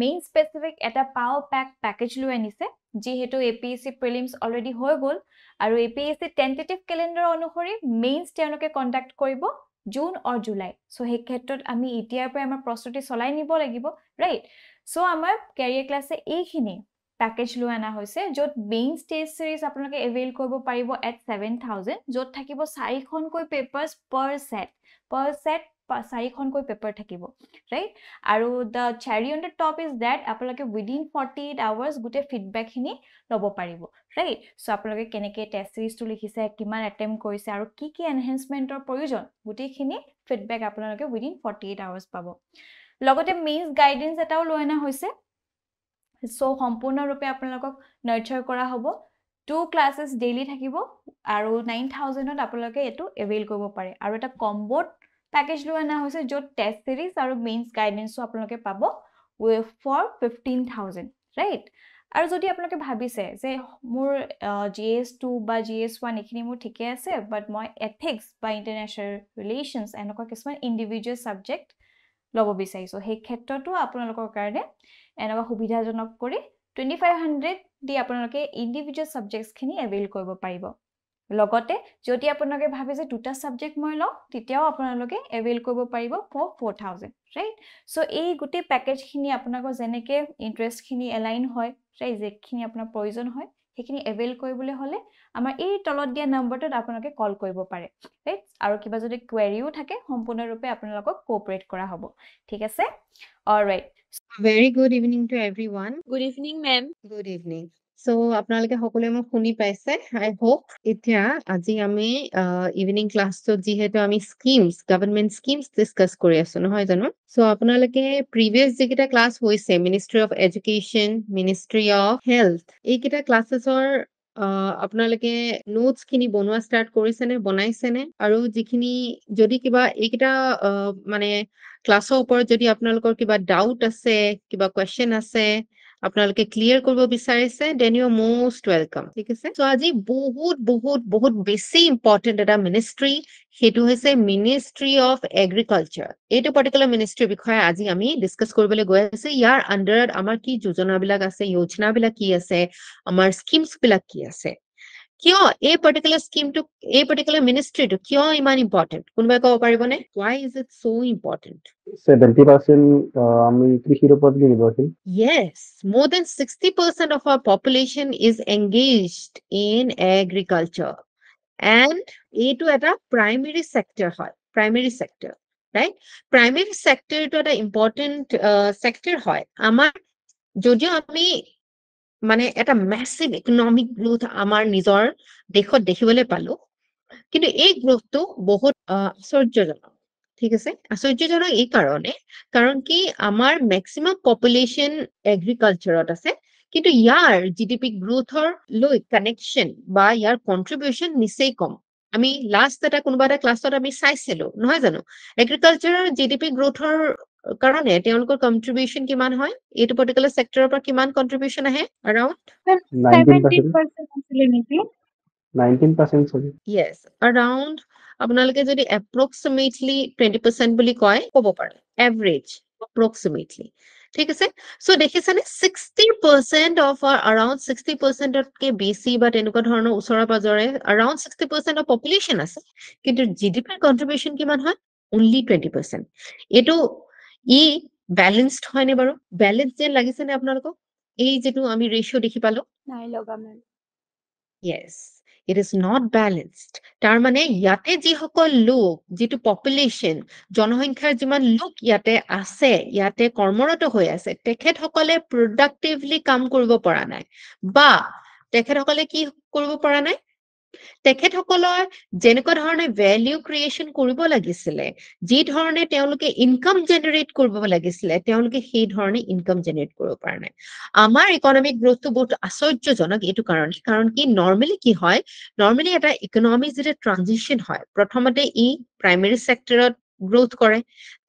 Main specific এটা পাও package লৈ আনিছে যিহেতু এপিএসসি প্ৰিলিমছ অলৰেডি হৈ গ'ল আৰু এপিএসসি টেন্টেটিভ ক্যালেন্ডাৰ অনুসৰি মেইনছ তেওঁলোকে কন্ডাক্ট কৰিব জুন অৰ জুলাই সো সেই ক্ষেত্ৰত আমি এতিয়াৰ পৰা আমাৰ প্ৰস্তুতি চলাই নিব লাগিব ৰাইট সো আমাৰ ক্যাৰিয়াৰ ক্লাছে এইখিনি প্যাকেজ লৈ আনা হৈছে য'ত মেইনছ টেষ্ট সিৰিজ আপোনালোকে এভেইল কৰিব পাৰিব এট 7000 য'ত থাকিব 4খনকৈ পেপাৰছ পাৰ সেট 4খনকৈ পেপাৰ থাকিব ৰাইট আৰু the cherry on the top is that আপোনালোকে within 48 hours গুটে ফিডব্যাক খিনি লব পাৰিব ৰাইট সো আপোনালোকে কেনেকে টেষ্ট সিৰিজটো লিখিছে কিমান অ্যাটেম্প কৰিছে আৰু কি কি এনহান্সমেন্টৰ প্ৰয়োজন গুটেখিনি ফিডব্যাক আপোনালোকে within 48 hours পাব লগতে মেইনছ গাইডেন্স এটাও লৈ আনা হৈছে সো সম্পূৰ্ণৰূপে আপোনালোকক নাৰ্চাৰ কৰা হ'ব 2 ক্লাसेस ডেইলি থাকিব আৰু 9000 ত আপোনালোকে এটো এভেইল কৰিব পাৰে আৰু এটা কম্বোত প্যাকেজ লৈ আনা হৈছে য'ত টেষ্ট সিৰিজ আৰু মেইনছ গাইডেন্সও আপোনালোকে পাব ফৰ 15000 ৰাইট আৰু যদি আপোনালোকে ভাবিছে যে মোৰ GS2 বা GS1 এখিনি মোৰ ঠিকে আছে বাট মই এথিক্স বা ইন্টাৰনেশ্যনেল ৰিলেশনছ এনেকুৱা কিছুমান ইন্ডিভিজুৱেল সাবজেক্ট লব বিচাৰিছো সেই ক্ষেত্ৰতো আপোনালোকৰ কাৰণে এনেকুৱা সুবিধাজনক কৰি 2500 দি আপোনালোকে ইন্ডিভিজুৱেল সাবজেক্টছ খিনি এভেইল কৰিব পাৰিব লগতে যদি আপোনালোকে ভাবে যে দুটা সাবজেক্ট মই লওঁ তেতিয়াও আপোনালোকে এভেইল কৰিব পাৰিব ফৰ 4000 ৰাইট সো এই গুটি প্যাকেজ খিনি আপোনালোকৰ যেনেকে ইন্টাৰেষ্ট খিনি এলাইন হয় ৰাইট যেখিনি আপোনাৰ প্ৰয়োজন হয় সেইখিনি এভেইল কৰিবলৈ হলে আমাৰ এই তলত দিয়া নম্বৰটোত আপোনালোকে কল কৰিব পাৰে ৰাইট আৰু কিবা যদি কোৱেৰিও থাকে সম্পূৰ্ণৰূপে আপোনালোকক কোঅপাৰেট কৰা হ'ব ঠিক আছে alright Very good evening to everyone. Good evening, ma'am. Good evening. So আপোনালোকে সকলোৱে মোক শুনি পাইছে I hope এতিয়া আজি আমি ইভিনিং ক্লাছটো যিহেতু আমি স্কিমছ গভৰ্ণমেন্ট স্কিমছ ডিসকাস কৰি আছো নহয় জানো সো আপোনালোকে প্ৰিভিয়াস যেকিটা ক্লাছ হৈছে ministry of education ministry of health এইকিটা ক্লাছেছৰ আপোনালোকে নোটস খিনি বনোৱা ষ্টাৰ্ট কৰিছে নে বনাইছে নে আৰু যিখিনি যদি কিবা এইকিটা মানে ক্লাছৰ ওপৰত যদি আপোনালোকৰ কিবা ডাউট আছে কিবা কোৱেশ্চন আছে আপোনালোকে ক্লিয়াৰ কৰিব বিচাৰিছে then you are most welcome ঠিক আছে সো আজি বহুত বেছি ইম্পৰ্টেন্ট এটা মিনিষ্ট্ৰি হেতু হৈছে মিনিষ্ট্ৰি অফ এগ্ৰিকালচাৰ এইটো পাৰ্টিকুলাৰ মিনিষ্ট্ৰিৰ বিষয়ে আজি আমি ডিসকাস কৰিবলৈ গৈ আছো ইয়াৰ আন্ডাৰত আমাৰ কি যোজনাবিলাক আছে যোজনাবিলাক কি আছে আমাৰ স্কিমছ বিলাক কি আছে কিয় এই পাৰ্টিকুলাৰ স্কিমটো এই পাৰ্টিকুলাৰ মিনিষ্ট্ৰিটো কিয় ইমান ইম্পৰ্টেন্ট কোনবাই ক'ব পাৰিবনে why is it so important 70% আমি কৃষিৰ ওপৰত নিৰ্ভৰশীল Yes, more than 60% of our population is engaged in agriculture. And এইটো এটা primary sector হয়, primary sector, right? Primary sector টো এটা important sector হয়। আমাৰ যদিও আমি মানে এটা massive economic growth আমাৰ নিজৰ দেশত দেখিবলৈ পালো কিন্তু এই গ্ৰোথটো বহুত আশ্চৰ্যজনক ঠিক আছে আশ্চৰ্যজনক এই কাৰণে কাৰণ কি আমাৰ ম্যাক্সিমাম পপুলেশন এগ্ৰিকালচাৰত আছে কিন্তু ইয়াৰ জিডিপি গ্ৰোথৰ লৈ কানেকশন বা ইয়াৰ কন্ট্ৰিবিউশন নিচেই কম আমি লাষ্ট এটা কোনোবা এটা ক্লাছত আমি চাইছিলো নহয় জানো এগ্ৰিকালচাৰৰ জিডিপি গ্ৰোথৰ কাৰণে তেওঁলোকৰ কন্ট্ৰিবিউশন কিমান হয় এইটো পাৰ্টিকুলাৰ সেক্টৰৰ পৰা কিমান কন্ট্ৰিবিউশন আহে around 70% আছিলে নেকি 19% চলি Yes, around আপোনালোকে যদি approximately 20% বুলি কয় ক'ব পাৰে average approximately ঠিক আছে সো দেখিছানে 60% of our around 60% কে বেছি বা তেনেকুৱা ধৰণৰ ওচৰৰ পাজৰে around 60% of population আছে কিন্তু জিডিপিৰ কন্ট্ৰিবিউশন কিমান হয় only 20% এটো ই ব্যালেন্সড হয়নে বাৰু ব্যালেন্স যেন লাগিছে নে আপোনালোকক এই যেটো আমি ৰেশিও দেখি পালো নাই লগা ma'am Yes, it is not balanced. তাৰ মানে ইয়াতে যিসকল লোক যিটো পপুলেশ্যন জনসংখ্যাৰ যিমান লোক ইয়াতে আছে ইয়াতে কৰ্মৰত হৈ আছে তেখেতসকলে প্ৰডাক্টিভলি কাম কৰিব পৰা নাই বা তেখেতসকলে কি কৰিব পৰা নাই তেখেতসকলৰ যেনেকুৱা ধৰণে ভ্যালু ক্ৰিয়েচন কৰিব লাগিছিলে যি ধৰণে তেওঁলোকে ইনকাম জেনাৰেট কৰিব লাগিছিলে তেওঁলোকে সেই ধৰণে ইনকাম জেনাৰেট কৰিব পৰা নাই আমাৰ ইকোনমিক গ্ৰোথটো বহুত আশ্চৰ্যজনক এইটো কাৰণ কি নৰমালি কি হয় নৰমালি এটা ইকোনমি যেটা ট্ৰানজিশন হয় প্ৰথমতে ই প্ৰাইমাৰী সেক্টৰত গ্ৰোথ কৰে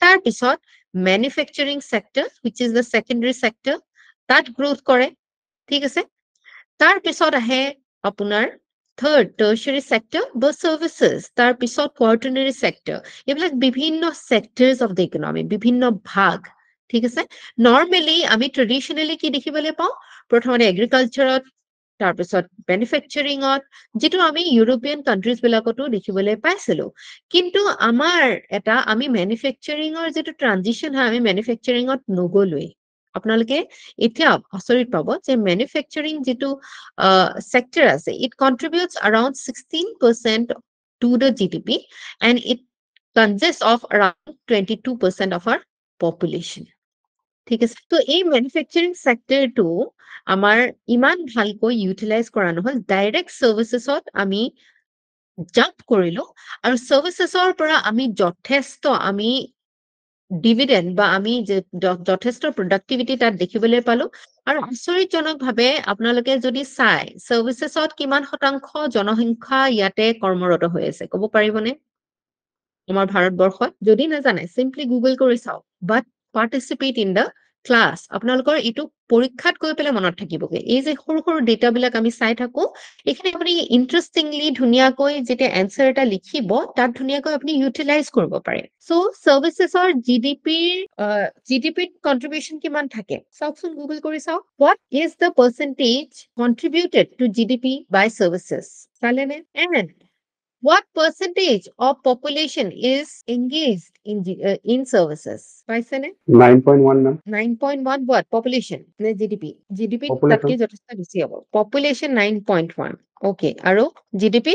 তাৰ পিছত manufacturing sector which is the secondary sector তাত গ্ৰোথ কৰে ঠিক আছে তাৰ পিছত আহে আপোনাৰ Third, tertiary sector বা services, তাৰ পিছত quaternary sector, এইবিলাক বিভিন্ন sectors of the economy, বিভিন্ন ভাগ ঠিক আছে নৰ্মেলি আমি ট্ৰেডিশনেলি কি দেখিবলৈ পাওঁ প্ৰথমতে এগ্ৰিকালচাৰত তাৰপিছত মেনুফেকচাৰিঙত যিটো আমি ইউৰোপিয়ান কান্ট্ৰিজ বিলাকতো দেখিবলৈ পাইছিলো কিন্তু আমাৰ এটা আমি মেনুফেকচাৰিঙৰ যিটো ট্ৰানজিশন হয় আমি মেনুফেকচাৰিঙত নগলোৱেই আপোনালোকে এতিয়া আচৰিত পাব যে মেনুফেকচাৰিং যিটো sector আছে it contributes around 16% to the GDP and it consists of around 22% of our population ঠিক আছে তো এই মেনুফেকচাৰিং সেক্টৰটো আমাৰ ইমান ভালকৈ ইউটিলাইজ কৰা নহল ডাইৰেক্ট সাৰ্ভিসেছত আমি জাম্প কৰিলো আৰু সাৰ্ভিসেছৰ পৰা আমি যথেষ্ট আমি ডিভিডেন্ড বা আমি যথেষ্ট প্ৰডাক্টিভিটি তাত দেখিবলৈ পালো আৰু আচৰিতজনকভাৱে আপোনালোকে যদি চাই সাৰ্ভিসেছত কিমান শতাংশ জনসংখ্যা ইয়াতে কৰ্মৰত হৈ আছে ক'ব পাৰিবনে আমাৰ ভাৰতবৰ্ষত যদি নাজানে সিম্পলি গুগল কৰি চাওক বাট পাৰ্টিচিপেট ইন দ্য ক্লাছ আপোনালোকৰ এইটো পৰীক্ষাত গৈ পেলাই মনত থাকিবগে এই যে সৰু সৰু ডেটাবিলাক আমি চাই থাকো এইখিনি আপুনি ইন্টাৰেষ্টিংলি ধুনীয়াকৈ যেতিয়া এনসাৰ এটা লিখিব তাত ধুনীয়াকৈ আপুনি ইউটিলাইজ কৰিব পাৰে সো সাৰ্ভিসেছৰ জিডিপিত কন্ট্ৰিবিউশন কিমান থাকে চাওকচোন গুগল কৰি চাওক what is the percentage contributed to GDP by services চালেনে and what percentage of population is engaged in services? পাইছেনে? 9.1 ma'am. 9.1 what? Population নে GDP? GDP Population. তাতকে যথেষ্ট বেছি হ'ব। Population 9.1. Okay. আৰু GDP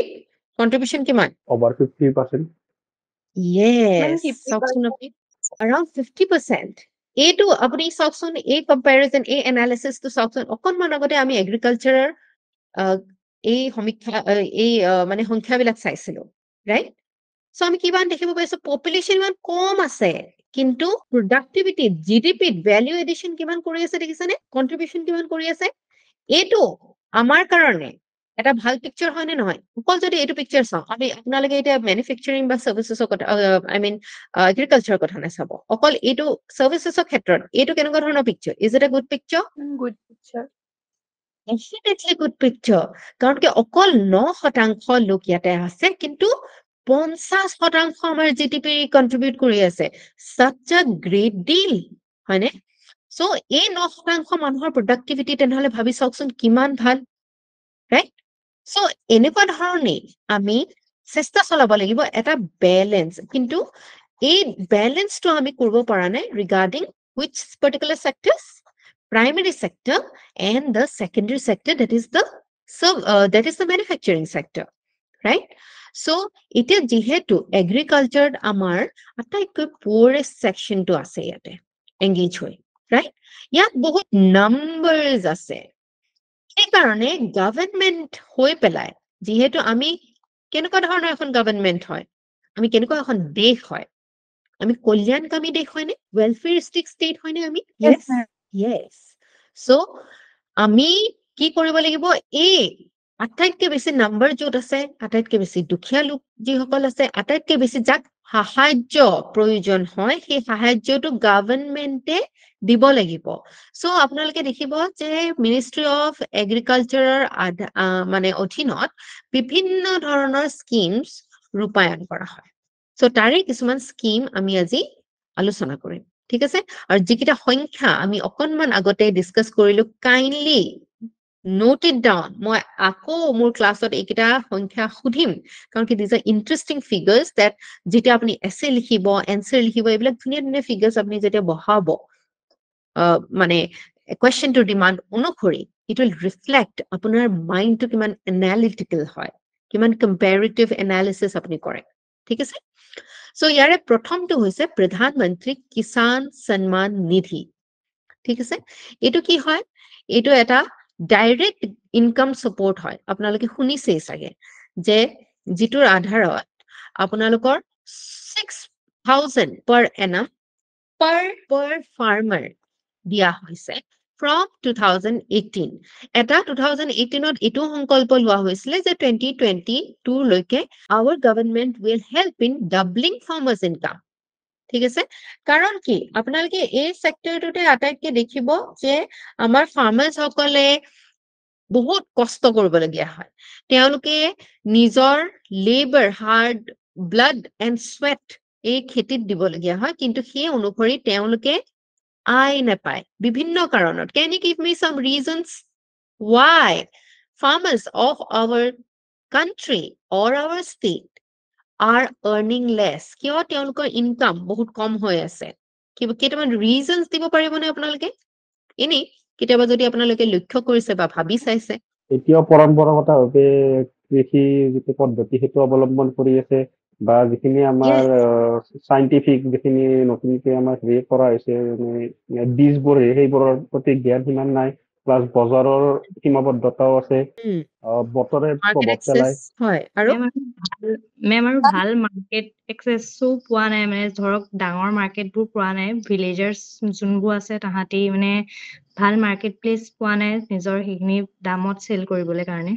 contribution কিমান? Over 50%. Yes. 50%. চাওকচোন আপুনি around 50%. এইটো আপুনি চাওকচোন এই কম্পেৰিজন এই এনালিসিসটো চাওকচোন অকনমান আগতে আমি এগ্ৰিকালচাৰৰ এই সমীক্ষা এই মানে সংখ্যাবিলাক চাইছিলো ৰাইট সো আমি কিমান দেখিব পাইছো পপুলেশন ইমান কম আছে কিন্তু প্ৰডাক্টিভিটি জিডিপিত ভ্যালু এডিশন কিমান কৰি আছে দেখিছেনে কন্ট্ৰিবিউশন কিমান কৰি আছে এইটো আমাৰ কাৰণে এটা ভাল পিকচাৰ হয় নে নহয় অকল যদি এইটো পিকচাৰ চাওঁ আমি আপোনালোকে এতিয়া মেনুফেকচাৰিং বা সাৰ্ভিসেছৰ কথা আই মিন এগ্ৰিকালচাৰৰ কথা নাচাব অকল এইটো সাৰ্ভিসেছৰ ক্ষেত্ৰত এইটো কেনেকুৱা ধৰণৰ picture is it a good picture Good picture. Definitely good picture. কাৰণ কি অকল 9% লোক ইয়াতে আছে কিন্তু 50% আমাৰ জিডিপি কন্ট্ৰিবিউট কৰি আছে such a great deal হয়নে সো এই 9% মানুহৰ প্ৰডাক্টিভিটি তেনেহলে ভাবি চাওকচোন কিমান ভাল ৰাইট সো এনেকুৱা ধৰণে আমি চেষ্টা চলাব লাগিব এটা ব্যালেন্স কিন্তু এই ব্যালেন্সটো আমি কৰিব পৰা নাই regarding which particular sectors primary sector and the secondary sector that is the manufacturing sector right so এতিয়া যেহেতু agriculture আমাৰ আটাইতকৈ poorest section টো আছে ইয়াতে engage হৈ right ইয়াত বহুত numbers আছে সেইকাৰণে গভৰ্নমেন্ট হৈ পেলাই যেহেতু আমি কেনেকুৱা ধৰণৰ এখন গভৰ্নমেন্ট হয় আমি কেনেকুৱা এখন দেশ হয় আমি কল্যাণকামী দেশ হয়নে ওয়েলফেয়ারিস্টিক ষ্টেট হয়নে আমি Yes, ma'am. Yes. So, আমি কি কৰিব লাগিব এই আটাইতকৈ বেছি নাম্বাৰ য'ত আছে আটাইতকৈ বেছি দুখীয়া লোক যিসকল আছে আটাইতকৈ বেছি যাক সাহায্য প্ৰয়োজন হয় সেই সাহায্যটো গভৰ্নমেন্টে দিব লাগিব সো আপোনালোকে দেখিব যে মিনিষ্ট্ৰি অফ এগ্ৰিকালচাৰৰ মানে অধীনত বিভিন্ন ধৰণৰ স্কিমছ ৰূপায়ণ কৰা হয় সো তাৰে কিছুমান স্কিম আমি আজি আলোচনা কৰিম ঠিক আছে আৰু যিকেইটা সংখ্যা আমি অকনমান আগতে ডিসকাস কৰিলো কাইন্ডলি নোট ইট ডাউন মই আকৌ মোৰ ক্লাছত এইকেইটা সংখ্যা সুধিম কাৰণ কি দিজ আৰ ইন্টাৰেষ্টিং ফিগাৰ্স দ্যাট যেতিয়া আপুনি এছে লিখিব এনসাৰ লিখিব এইবিলাক ধুনীয়া ধুনীয়া ফিগাৰ্স আপুনি যেতিয়া বহাব মানে কোৱেশ্চনটোৰ ডিমান্ড অনুসৰি ইট উইল ৰিফ্লেক্ট আপোনাৰ মাইণ্ডটো কিমান এনালিটিকেল হয় কিমান কম্পেৰিটিভ এনালিসিস আপুনি কৰে ঠিক আছে সো ইয়াৰে প্ৰথমটো হৈছে প্ৰধানমন্ত্ৰী কিষাণ সন্মান নিধি ঠিক আছে এইটো কি হয় এইটো এটা ডাইৰেক্ট ইনকাম সাপোৰ্ট হয় আপোনালোকে শুনিছেই চাগে যে যিটোৰ আধাৰত আপোনালোকৰ 6000 per annum per farmer দিয়া হৈছে from 2018 এটা 2018ত এটো সংকল্প লোৱা হৈছিল যে 2022 লৈকে our government will help in doubling farmers income ঠিক আছে কাৰণ কি আপোনালোকে এই সেক্টৰটোতে আটাইতকৈ দেখিব যে আমাৰ ফাৰ্মাৰ্স সকলে বহুত কষ্ট কৰিবলগীয়া হয় তেওঁলোকে নিজৰ লেবাৰ হাৰ্ড ব্লাড এণ্ড স্ৱেট এই খেতিত দিবলগীয়া হয় কিন্তু সেই অনুসৰি তেওঁলোকে আয় নাপায় বিভিন্ন কাৰণত can you give me some reasons why farmers of our country or our state are earning less কিয় তেওঁলোকৰ ইনকাম বহুত কম হৈ আছে কেইটামান ৰিজনছ দিব পাৰিবনে আপোনালোকে এনেই কেতিয়াবা যদি আপোনালোকে লক্ষ্য কৰিছে বা ভাবি চাইছে এতিয়াও পৰম্পৰাগতভাৱে কৃষি যিটো পদ্ধতি সেইটো অৱলম্বন কৰি আছে বা যিখিনি আমাৰ Yes. চাইণ্টিফিক যিখিনি নতুনকে আমাৰ হেৰি কৰা হৈছে মানে বীজবোৰ সেইবোৰৰ প্ৰতি জ্ঞান সিমান নাই প্লাছ বজাৰৰ সীমাবদ্ধতাও আছে উম, বতৰে market প্ৰভাৱ access পেলায় হয় আৰু মেম আৰু ভাল মাৰ্কেট এক্সেছো পোৱা নাই মানে ধৰক ডাঙৰ মাৰ্কেটবোৰ পোৱা নাই ভিলেজাৰ্ছ যোনবোৰ আছে তাহাঁতি মানে ভাল মাৰ্কেট প্লেচ পোৱা নাই নিজৰ সেইখিনি দামত চেল কৰিবলৈ কাৰণে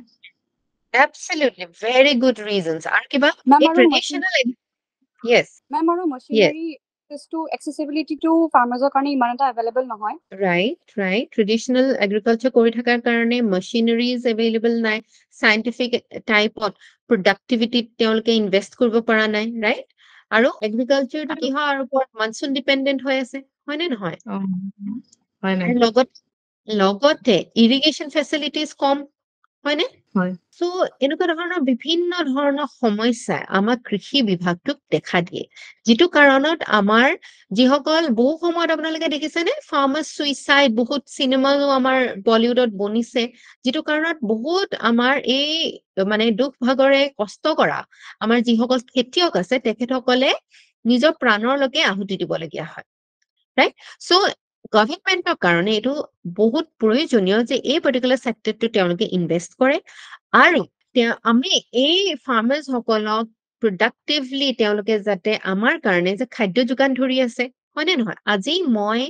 absolutely very good reasons আৰু কিবা Ma'am, এই আৰু traditional yes Ma'am, আৰু machinery accessibility to farmers কাৰণে ইমান এটা available নহয়। right traditional agriculture কৰি থকাৰ কাৰণে machineries available নাই scientific টাইপত productivity তেওঁলোকে ইনভেষ্ট কৰিব পৰা নাই right আৰু এগ্ৰিকালচাৰটো কি হয় আৰু মনসুন ডিপেন্ডেন্ট হৈ আছে হয় নে নহয় অ, হয় মেম আৰু লগতে ইৰিগেশ্যন ফেচিলিটিজ কম হয়নে হয় সো এনেকুৱা ধৰণৰ বিভিন্ন ধৰণৰ সমস্যাই আমাৰ কৃষি বিভাগটোক দেখা দিয়ে যিটো কাৰণত আমাৰ যিসকল বহু সময়ত আপোনালোকে দেখিছেনে ফাৰ্মাৰ সুইচাইড বহুত চিনেমাও আমাৰ বলিউডত বনিছে যিটো কাৰণত বহুত আমাৰ এই মানে দুখ ভাগৰে কষ্ট কৰা আমাৰ যিসকল খেতিয়ক আছে তেখেতসকলে নিজৰ প্ৰাণৰলৈকে আহুতি দিবলগীয়া হয় ৰাইট সো গভৰ্ণমেণ্টৰ কাৰণে এইটো বহুত প্ৰয়োজনীয় যে এই পাৰ্টিকুলাৰ চেক্টৰটো তেওঁলোকে ইনভেষ্ট কৰে আৰু আমি এই ফাৰ্মাৰ্ছ সকলক প্ৰডাক্টিভলি তেওঁলোকে যাতে আমাৰ কাৰণে যে খাদ্য যোগান ধৰি আছে হয়নে নহয় আজি মই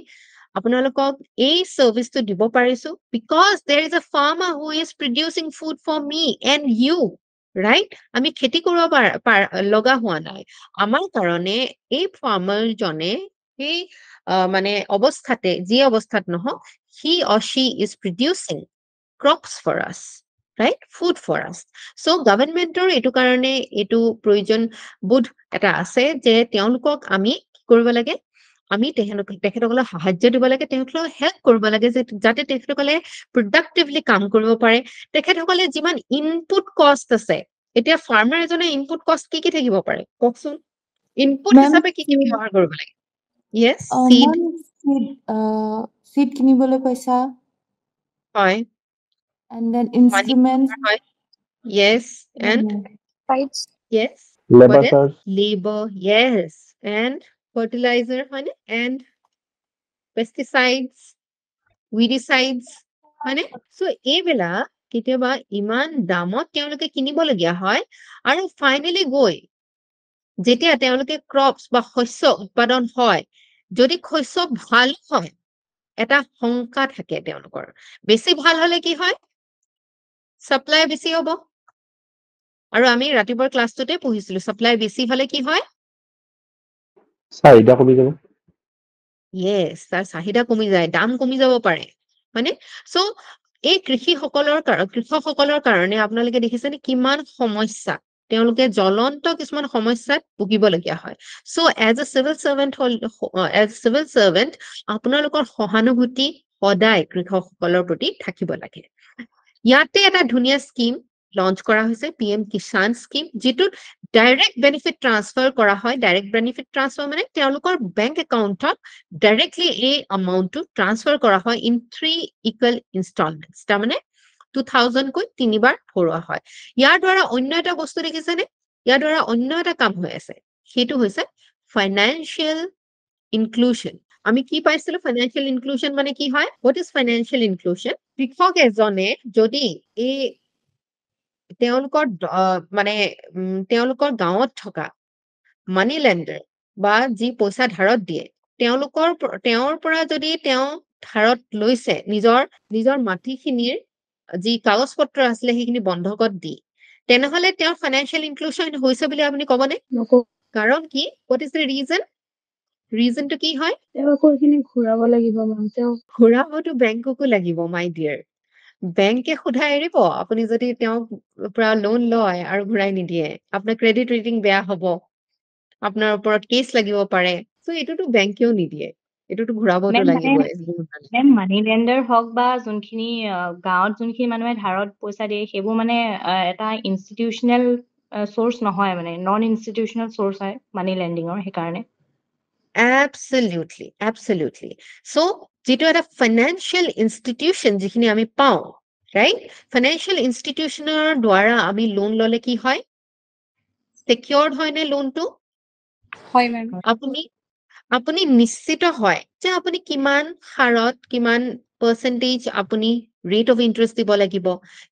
আপোনালোকক এই চাৰ্ভিচটো দিব পাৰিছো because there is a farmer who is producing food for me and you right আমি খেতি কৰিব লগা হোৱা নাই আমাৰ কাৰণে এই ফাৰ্মাৰজনে সেই মানে অৱস্থাতে যি অৱস্থাত নহওক he or she is producing crops for us right food for us so governmentor এইটো কাৰণে এইটো প্ৰয়োজন বোধ এটা আছে যে তেওঁলোকক আমি কি কৰিব লাগে আমি তেখেতসকলক সাহায্য দিব লাগে তেখেতসকলক হেল্প কৰিব লাগে যে যাতে তেখেতসকলে প্ৰডাক্টিভলি কাম কৰিব পাৰে তেখেতসকলে যিমান ইনপুট কষ্ট আছে এতিয়া ফাৰ্মাৰ এজনে ইনপুট কষ্ট কি থাকিব পাৰে কওকচোন ইনপুট হিচাপে কি ব্যৱহাৰ কৰিব লাগে yes seed seed কিনিবলৈ পইচা হয় and then instruments হয় yes and Sites. yes labour what else? Charge labor yes and fertilizer হয়নে and pesticides weedicides হয়নে so এইবিলাক কেতিয়াবা ইমান দামত তেওঁলোকে কিনিবলগীয়া হয় আৰু ফাইনেলি গৈ যেতিয়া তেওঁলোকে ক্ৰপছ বা শস্য উৎপাদন হয় যদি শস্য ভাল হয় এটা শংকা থাকে তেওঁলোকৰ বেছি ভাল হলে কি হয় সাপ্লাই বেছি হ'ব আৰু আমি ৰাতিপুৱাৰ ক্লাছটোতে পঢ়িছিলো সাপ্লাই বেছি হলে কি হয় চাহিদা কমি যাব yes তাৰ চাহিদা কমি যায় দাম কমি যাব পাৰে হয়নে সো এই কৃষকসকলৰ কাৰণে আপোনালোকে দেখিছেনে কিমান সমস্যা তেওঁলোকে জ্বলন্ত কিছুমান সমস্যাত ভুগিবলগীয়া হয় so as a civil servant আপোনালোকৰ সহানুভূতি সদায় কৃষকসকলৰ প্ৰতি থাকিব লাগে ইয়াতে এটা ধুনীয়া স্কিম লঞ্চ কৰা হৈছে PM কিষাণ স্কিম যিটোত ডাইৰেক্ট বেনিফিট ট্ৰান্সফাৰ কৰা হয় ডাইৰেক্ট বেনিফিট ট্ৰান্সফাৰ মানে তেওঁলোকৰ বেংক একাউণ্টত ডাইৰেক্টলি এই এমাউণ্টটো ট্ৰান্সফাৰ কৰা হয় ইন 3 ইকুৱেল ইনষ্টলমেণ্টছ তাৰমানে 2000 কৈ তিনিবাৰ ভৰোৱা হয় ইয়াৰ দ্বাৰা অন্য এটা বস্তু দেখিছেনে ইয়াৰ দ্বাৰা অন্য এটা কাম হৈ আছে সেইটো হৈছে ফাইনেন্সিয়েল ইনক্লুজন আমি কি পাইছিলো ফাইনেন্সিয়েল ইনক্লুজন মানে কি হয় হোৱাট ইজ ফাইনেন্সিয়েল ইনক্লুজন কৃষক এজনে যদি এই তেওঁলোকৰ মানে তেওঁলোকৰ গাঁৱত থকা মানি লেণ্ডাৰ বা যি পইচা ধাৰত দিয়ে তেওঁৰ পৰা যদি তেওঁ ধাৰত লৈছে নিজৰ মাটিখিনিৰ যি কাগজ পত্ৰ আছিলে সেইখিনি বন্ধকত দি তেনেহলে তেওঁৰ ফাইনেন্সিয়েল ইনক্লুজন হৈছে বুলি আপুনি ক'বনে কাৰণ কি হোৱাট ইজ দ্য ৰিজনটো কি হয় আকৌ এইখিনি ঘূৰাব লাগিব মেম ঘূৰাবতো বেংককো লাগিব মাই ডিয়াৰ বেংকে সোধা এৰিব আপুনি যদি তেওঁক পৰা লোন লয় আৰু ঘূৰাই নিদিয়ে আপোনাৰ ক্ৰেডিট ৰেটিং বেয়া হ'ব আপোনাৰ ওপৰত কেছ লাগিব পাৰে সো এইটোতো বেংকেও নিদিয়ে এইটোতো ঘূৰাবতো মেম মানে লাগিবই লোন মানে। মেম মানি লেণ্ডাৰ হওক বা যোনখিনি গাঁৱত যোনখিনি মানুহে ধাৰত পইচা দিয়ে সেইবোৰ মানে এটা ইনষ্টিটিউচনেল চ'ৰ্চ নহয়, মানে নন ইনষ্টিটিউচনেল চ'ৰ্চ হয় মানি লেণ্ডিঙৰ, সেইকাৰণে। Absolutely, absolutely. So, যিটো এটা ফাইনেন্সিয়েল ইনষ্টিটিউচন যিখিনি আমি পাওঁ, ৰাইট? ফাইনেন্সিয়েল ইনষ্টিটিউচনৰ দ্বাৰা আমি লোন ল'লে কি হয়? Secured হয় নে লোনটো? হয় মেম। আপুনি আপুনি নিশ্চিত হয় যে আপুনি কিমান হাৰত কিমান পাৰ্চেন্টেজ আপুনি ৰেট অফ ইন্টাৰেষ্ট দিব লাগিব,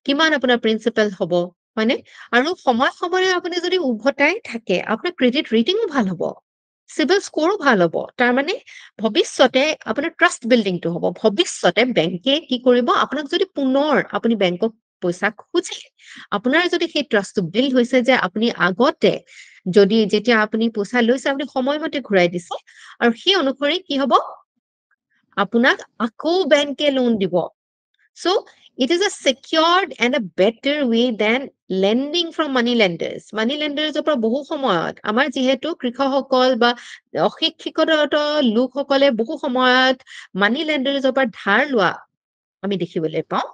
কিমান আপোনাৰ প্ৰিন্সিপাল হ'ব, হয়নে? আৰু সময়ে সময়ে আপুনি যদি উভতাই থাকে আপোনাৰ ক্ৰেডিট ৰেটিঙো ভাল হ'ব, চিভিল স্ক'ৰো ভাল হ'ব। তাৰমানে ভৱিষ্যতে আপোনাৰ ট্ৰাষ্ট বিল্ডিংটো হ'ব। ভৱিষ্যতে বেংকে কি কৰিব, আপোনাক যদি পুনৰ আপুনি বেংকক পইচা খোজে, আপোনাৰ যদি সেই ট্ৰাষ্টটো বিল্ড হৈছে যে আপুনি আগতে যদি যেতিয়া আপুনি পইচা লৈছে আপুনি সময়মতে ঘূৰাই দিছে, আৰু সেই অনুসৰি কি হ'ব, আপোনাক আকৌ বেংকে লোন দিব। So it is a secured and a better way than lending from money lenders. Money lenders পৰা বহু সময়ত আমাৰ যিহেতু কৃষকসকল বা অশিক্ষিত লোকসকলে বহু সময়ত মানি লেণ্ডাৰ্ছৰ পৰা ধাৰ লোৱা আমি দেখিবলৈ পাওঁ।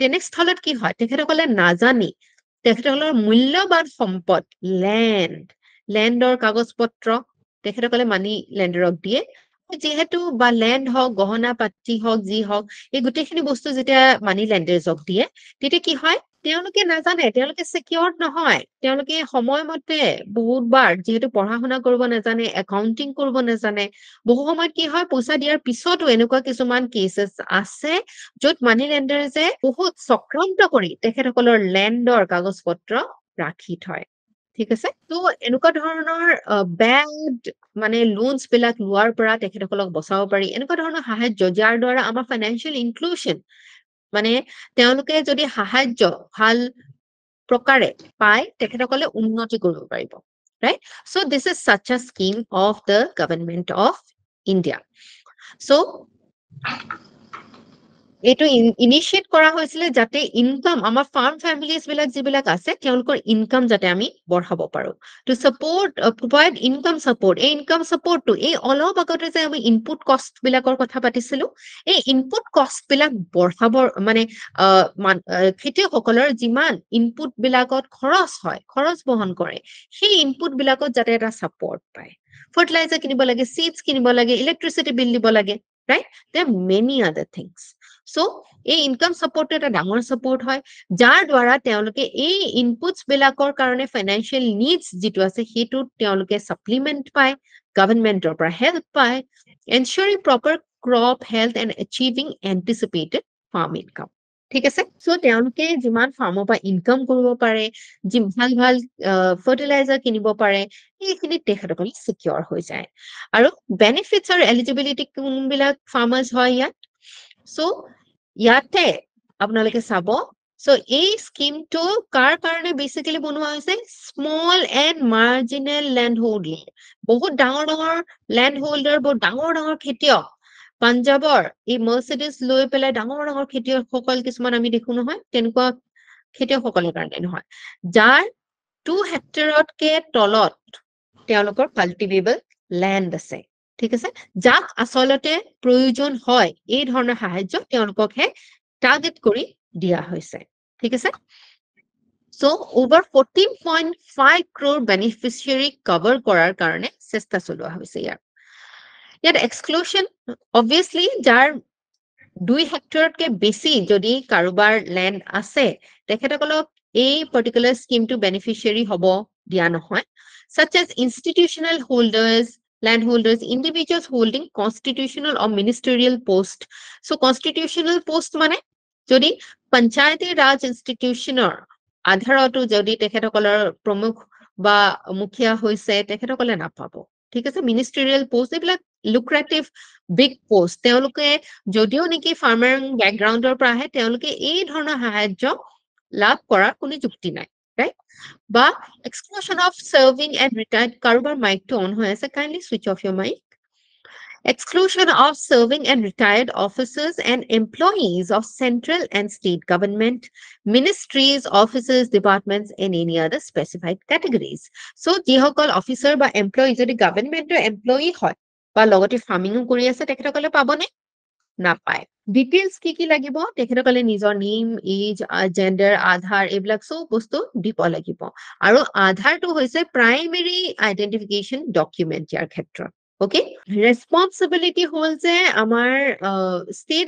তেনেস্থলত কি হয়, তেখেতসকলে নাজানি তেখেতসকলৰ মূল্যৱান সম্পদ লেণ্ডৰ কাগজ পত্ৰ তেখেতসকলে মানি লেণ্ডাৰক দিয়ে। যিহেতু বা লেণ্ড হওক, গহনা পাতি হওক, যি হওক, এই গোটেইখিনি বস্তু যেতিয়া মানি লেণ্ডাৰ্ছক দিয়ে, তেতিয়া কি হয়, তেওঁলোকে নাজানে, তেওঁলোকে চিকিউৰ্ড নহয়, তেওঁলোকে সময়মতে বহুতবাৰ যিহেতু পঢ়া শুনা কৰিব নাজানে, একাউণ্টিং কৰিব নাজানে, বহু সময়ত কি হয়, পইচা দিয়াৰ পিছতো এনেকুৱা কিছুমান কেছেছ আছে য'ত মানি লেণ্ডাৰ্ছে বহুত চক্ৰান্ত কৰি তেখেতসকলৰ লেণ্ডৰ কাগজ পত্ৰ ৰাখি থয়। ঠিক আছে? তো এনেকুৱা ধৰণৰ বেড মানে লোনছ বিলাক লোৱাৰ পৰা তেখেতসকলক বচাব পাৰি। এনেকুৱা ধৰণৰ সাহায্য যাৰ দ্বাৰা আমাৰ ফাইনেন্সিয়েল ইনক্লুশ্যন মানে তেওঁলোকে যদি সাহায্য ভাল প্ৰকাৰে পায় তেখেতসকলে উন্নতি কৰিব পাৰিব, right? So this is such a scheme of the government of India. So এইটো ইনিচিয়েট কৰা হৈছিলে যাতে ইনকাম আমাৰ ফাৰ্ম ফেমিলিজ বিলাক যিবিলাক আছে তেওঁলোকৰ ইনকাম যাতে আমি বঢ়াব পাৰো, to support provide income support. এই ইনকাম ছাপোৰ্টটো এই অলপ আগতে যে আমি ইনপুট কষ্ট বিলাকৰ কথা পাতিছিলো, এই ইনপুট কষ্ট বিলাক বঢ়াবৰ মানে খেতিয়কসকলৰ যিমান ইনপুট বিলাকত খৰচ হয়, খৰচ বহন কৰে, সেই ইনপুট বিলাকত যাতে এটা ছাপোৰ্ট পায়। ফাৰ্টিলাইজাৰ কিনিব লাগে, চিডছ কিনিব লাগে, ইলেক্ট্ৰিচিটি বিল দিব লাগে, ৰাইট? দেৰ আৰ মেনি আদাৰ থিংছ। So, এই ইনকাম ছাপোৰ্টটো এটা ডাঙৰ ছাপোৰ্ট হয়, যাৰ দ্বাৰা তেওঁলোকে এই ইনপুটছ বিলাকৰ কাৰণে ফাইনেন্সিয়েল নিডছ যিটো আছে সেইটো তেওঁলোকে ছাপ্লিমেণ্ট পায়, গভৰ্ণমেণ্টৰ পৰা হেল্প পায়, ensuring proper crop health and achieving anticipated farm income. ঠিক আছে? চ' তেওঁলোকে যিমান ফাৰ্মৰ পৰা ইনকাম কৰিব পাৰে, ভাল ভাল ফাৰ্টিলাইজাৰ কিনিব পাৰে, এইখিনিত তেখেতসকলে চিকিউৰ হৈ যায়। আৰু বেনিফিটছ আৰু এলিজিবিলিটি কোনবিলাক ফাৰ্মাৰ্ছ হয় ইয়াত? চ' ইয়াতে আপোনালোকে চাব, চ' এই স্কিমটো কাৰ কাৰণে বেচিকেলি বনোৱা হৈছে? Small and marginal land holder, বহুত ডাঙৰ ডাঙৰ লেণ্ড হোল্ডাৰ, বহুত ডাঙৰ ডাঙৰ খেতিয়ক, পাঞ্জাৱৰ এই মাৰ্চিডিজ লৈ পেলাই ডাঙৰ ডাঙৰ খেতিয়কসকল কিছুমান আমি দেখো নহয়, তেনেকুৱা খেতিয়কসকলৰ কাৰণে নহয়, যাৰ 2 হেক্টৰতকে তলত তেওঁলোকৰ কাল্টিভেবল লেণ্ড আছে। ঠিক আছে? যাক আচলতে প্ৰয়োজন হয় এই ধৰণৰ সাহায্য তেওঁলোককহে টাৰ্গেট কৰি দিয়া হৈছে। ঠিক আছে? So, over 14.5 crore beneficiary cover কৰাৰ কাৰণে চেষ্টা চলোৱা হৈছে ইয়াৰ। ইয়াত এক্সক্লুশন অবভিয়াছলি যাৰ 2 হেক্টৰতকে বেছি যদি কাৰোবাৰ লেণ্ড আছে তেখেতসকলক এই পাৰ্টিকুলাৰ স্কিমটো বেনিফিচিয়াৰী হ'ব দিয়া নহয়, such as institutional holders, landholders, individuals holding constitutional or ministerial post. So constitutional post মানে যদি পঞ্চায়তী ৰাজ ইনষ্টিটিউচনৰ আধাৰতো যদি তেখেতসকলৰ প্ৰমুখ বা মুখিয়া হৈছে তেখেতসকলে নাপাব। ঠিক আছে? মিনিষ্ট্ৰিয়েল পোষ্ট, এইবিলাক লুক্ৰেটিভ বিগ পোষ্ট, তেওঁলোকে যদিও নেকি ফাৰ্মাৰ বেকগ্ৰাউণ্ডৰ পৰা আহে তেওঁলোকে এই ধৰণৰ সাহায্য লাভ কৰাৰ কোনো যুক্তি নাই, ৰাইট? বা exclusion of serving and retired, কাৰোবাৰ মাইকটো অন হৈ আছে, kindly switch off your mic. Exclusion of serving and retired officers and employees of central and state government, ministries, offices, departments, and any other specified categories. So, যিসকল officer বা employee যদি গভৰ্ণমেণ্টৰ employee হয় বা লগতে ফাৰ্মিঙো কৰি আছে তেখেতসকলে পাবনে? নাপায়। ডিটেইলছ কি লাগিব? তেখেতসকলে নিজৰ নেম, এজ, জেণ্ডাৰ, আধাৰ এইবিলাক চব বস্তু দিব লাগিব। আৰু আধাৰটো হৈছে প্ৰাইমেৰী আইডেন্টিফিকেশ্যন ডকুমেণ্ট ইয়াৰ ক্ষেত্ৰত। অ'কে, ৰেচপনচিবিলিটি হ'ল যে আমাৰ ষ্টেট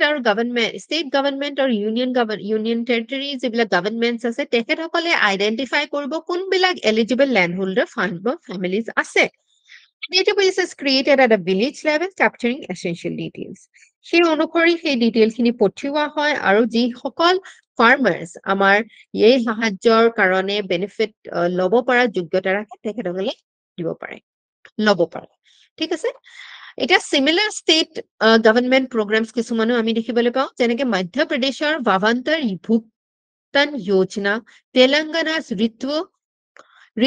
গভৰ্ণমেণ্ট আৰু ইউনিয়ন টেৰিটৰী যিবিলাক গভৰ্ণমেণ্টছ আছে তেখেতসকলে আইডেন্টিফাই কৰিব কোনবিলাক এলিজিবল লেণ্ড হোল্ডাৰ ফাণ্ড বা ফেমিলিজ আছে। Database is created at a village level capturing essential details. সেই অনুসৰি সেই ডিটেইলখিনি পঠিওৱা হয় আৰু যিসকল ফাৰ্মাৰ্ছ আমাৰ এই সাহায্যৰ কাৰণে বেনিফিট ল'ব পৰা যোগ্যতা ৰাখে তেখেতসকলে দিব পাৰে, ল'ব পাৰে। ঠিক আছে, এতিয়া চিমিলাৰ ষ্টেট গভৰ্ণমেণ্ট প্ৰগ্ৰামছ কিছুমানো আমি দেখিবলৈ পাওঁ, যেনেকে মধ্যপ্ৰদেশৰ ভাৱান্তৰ ভুগতান যোজনা, তেলেংগানাৰ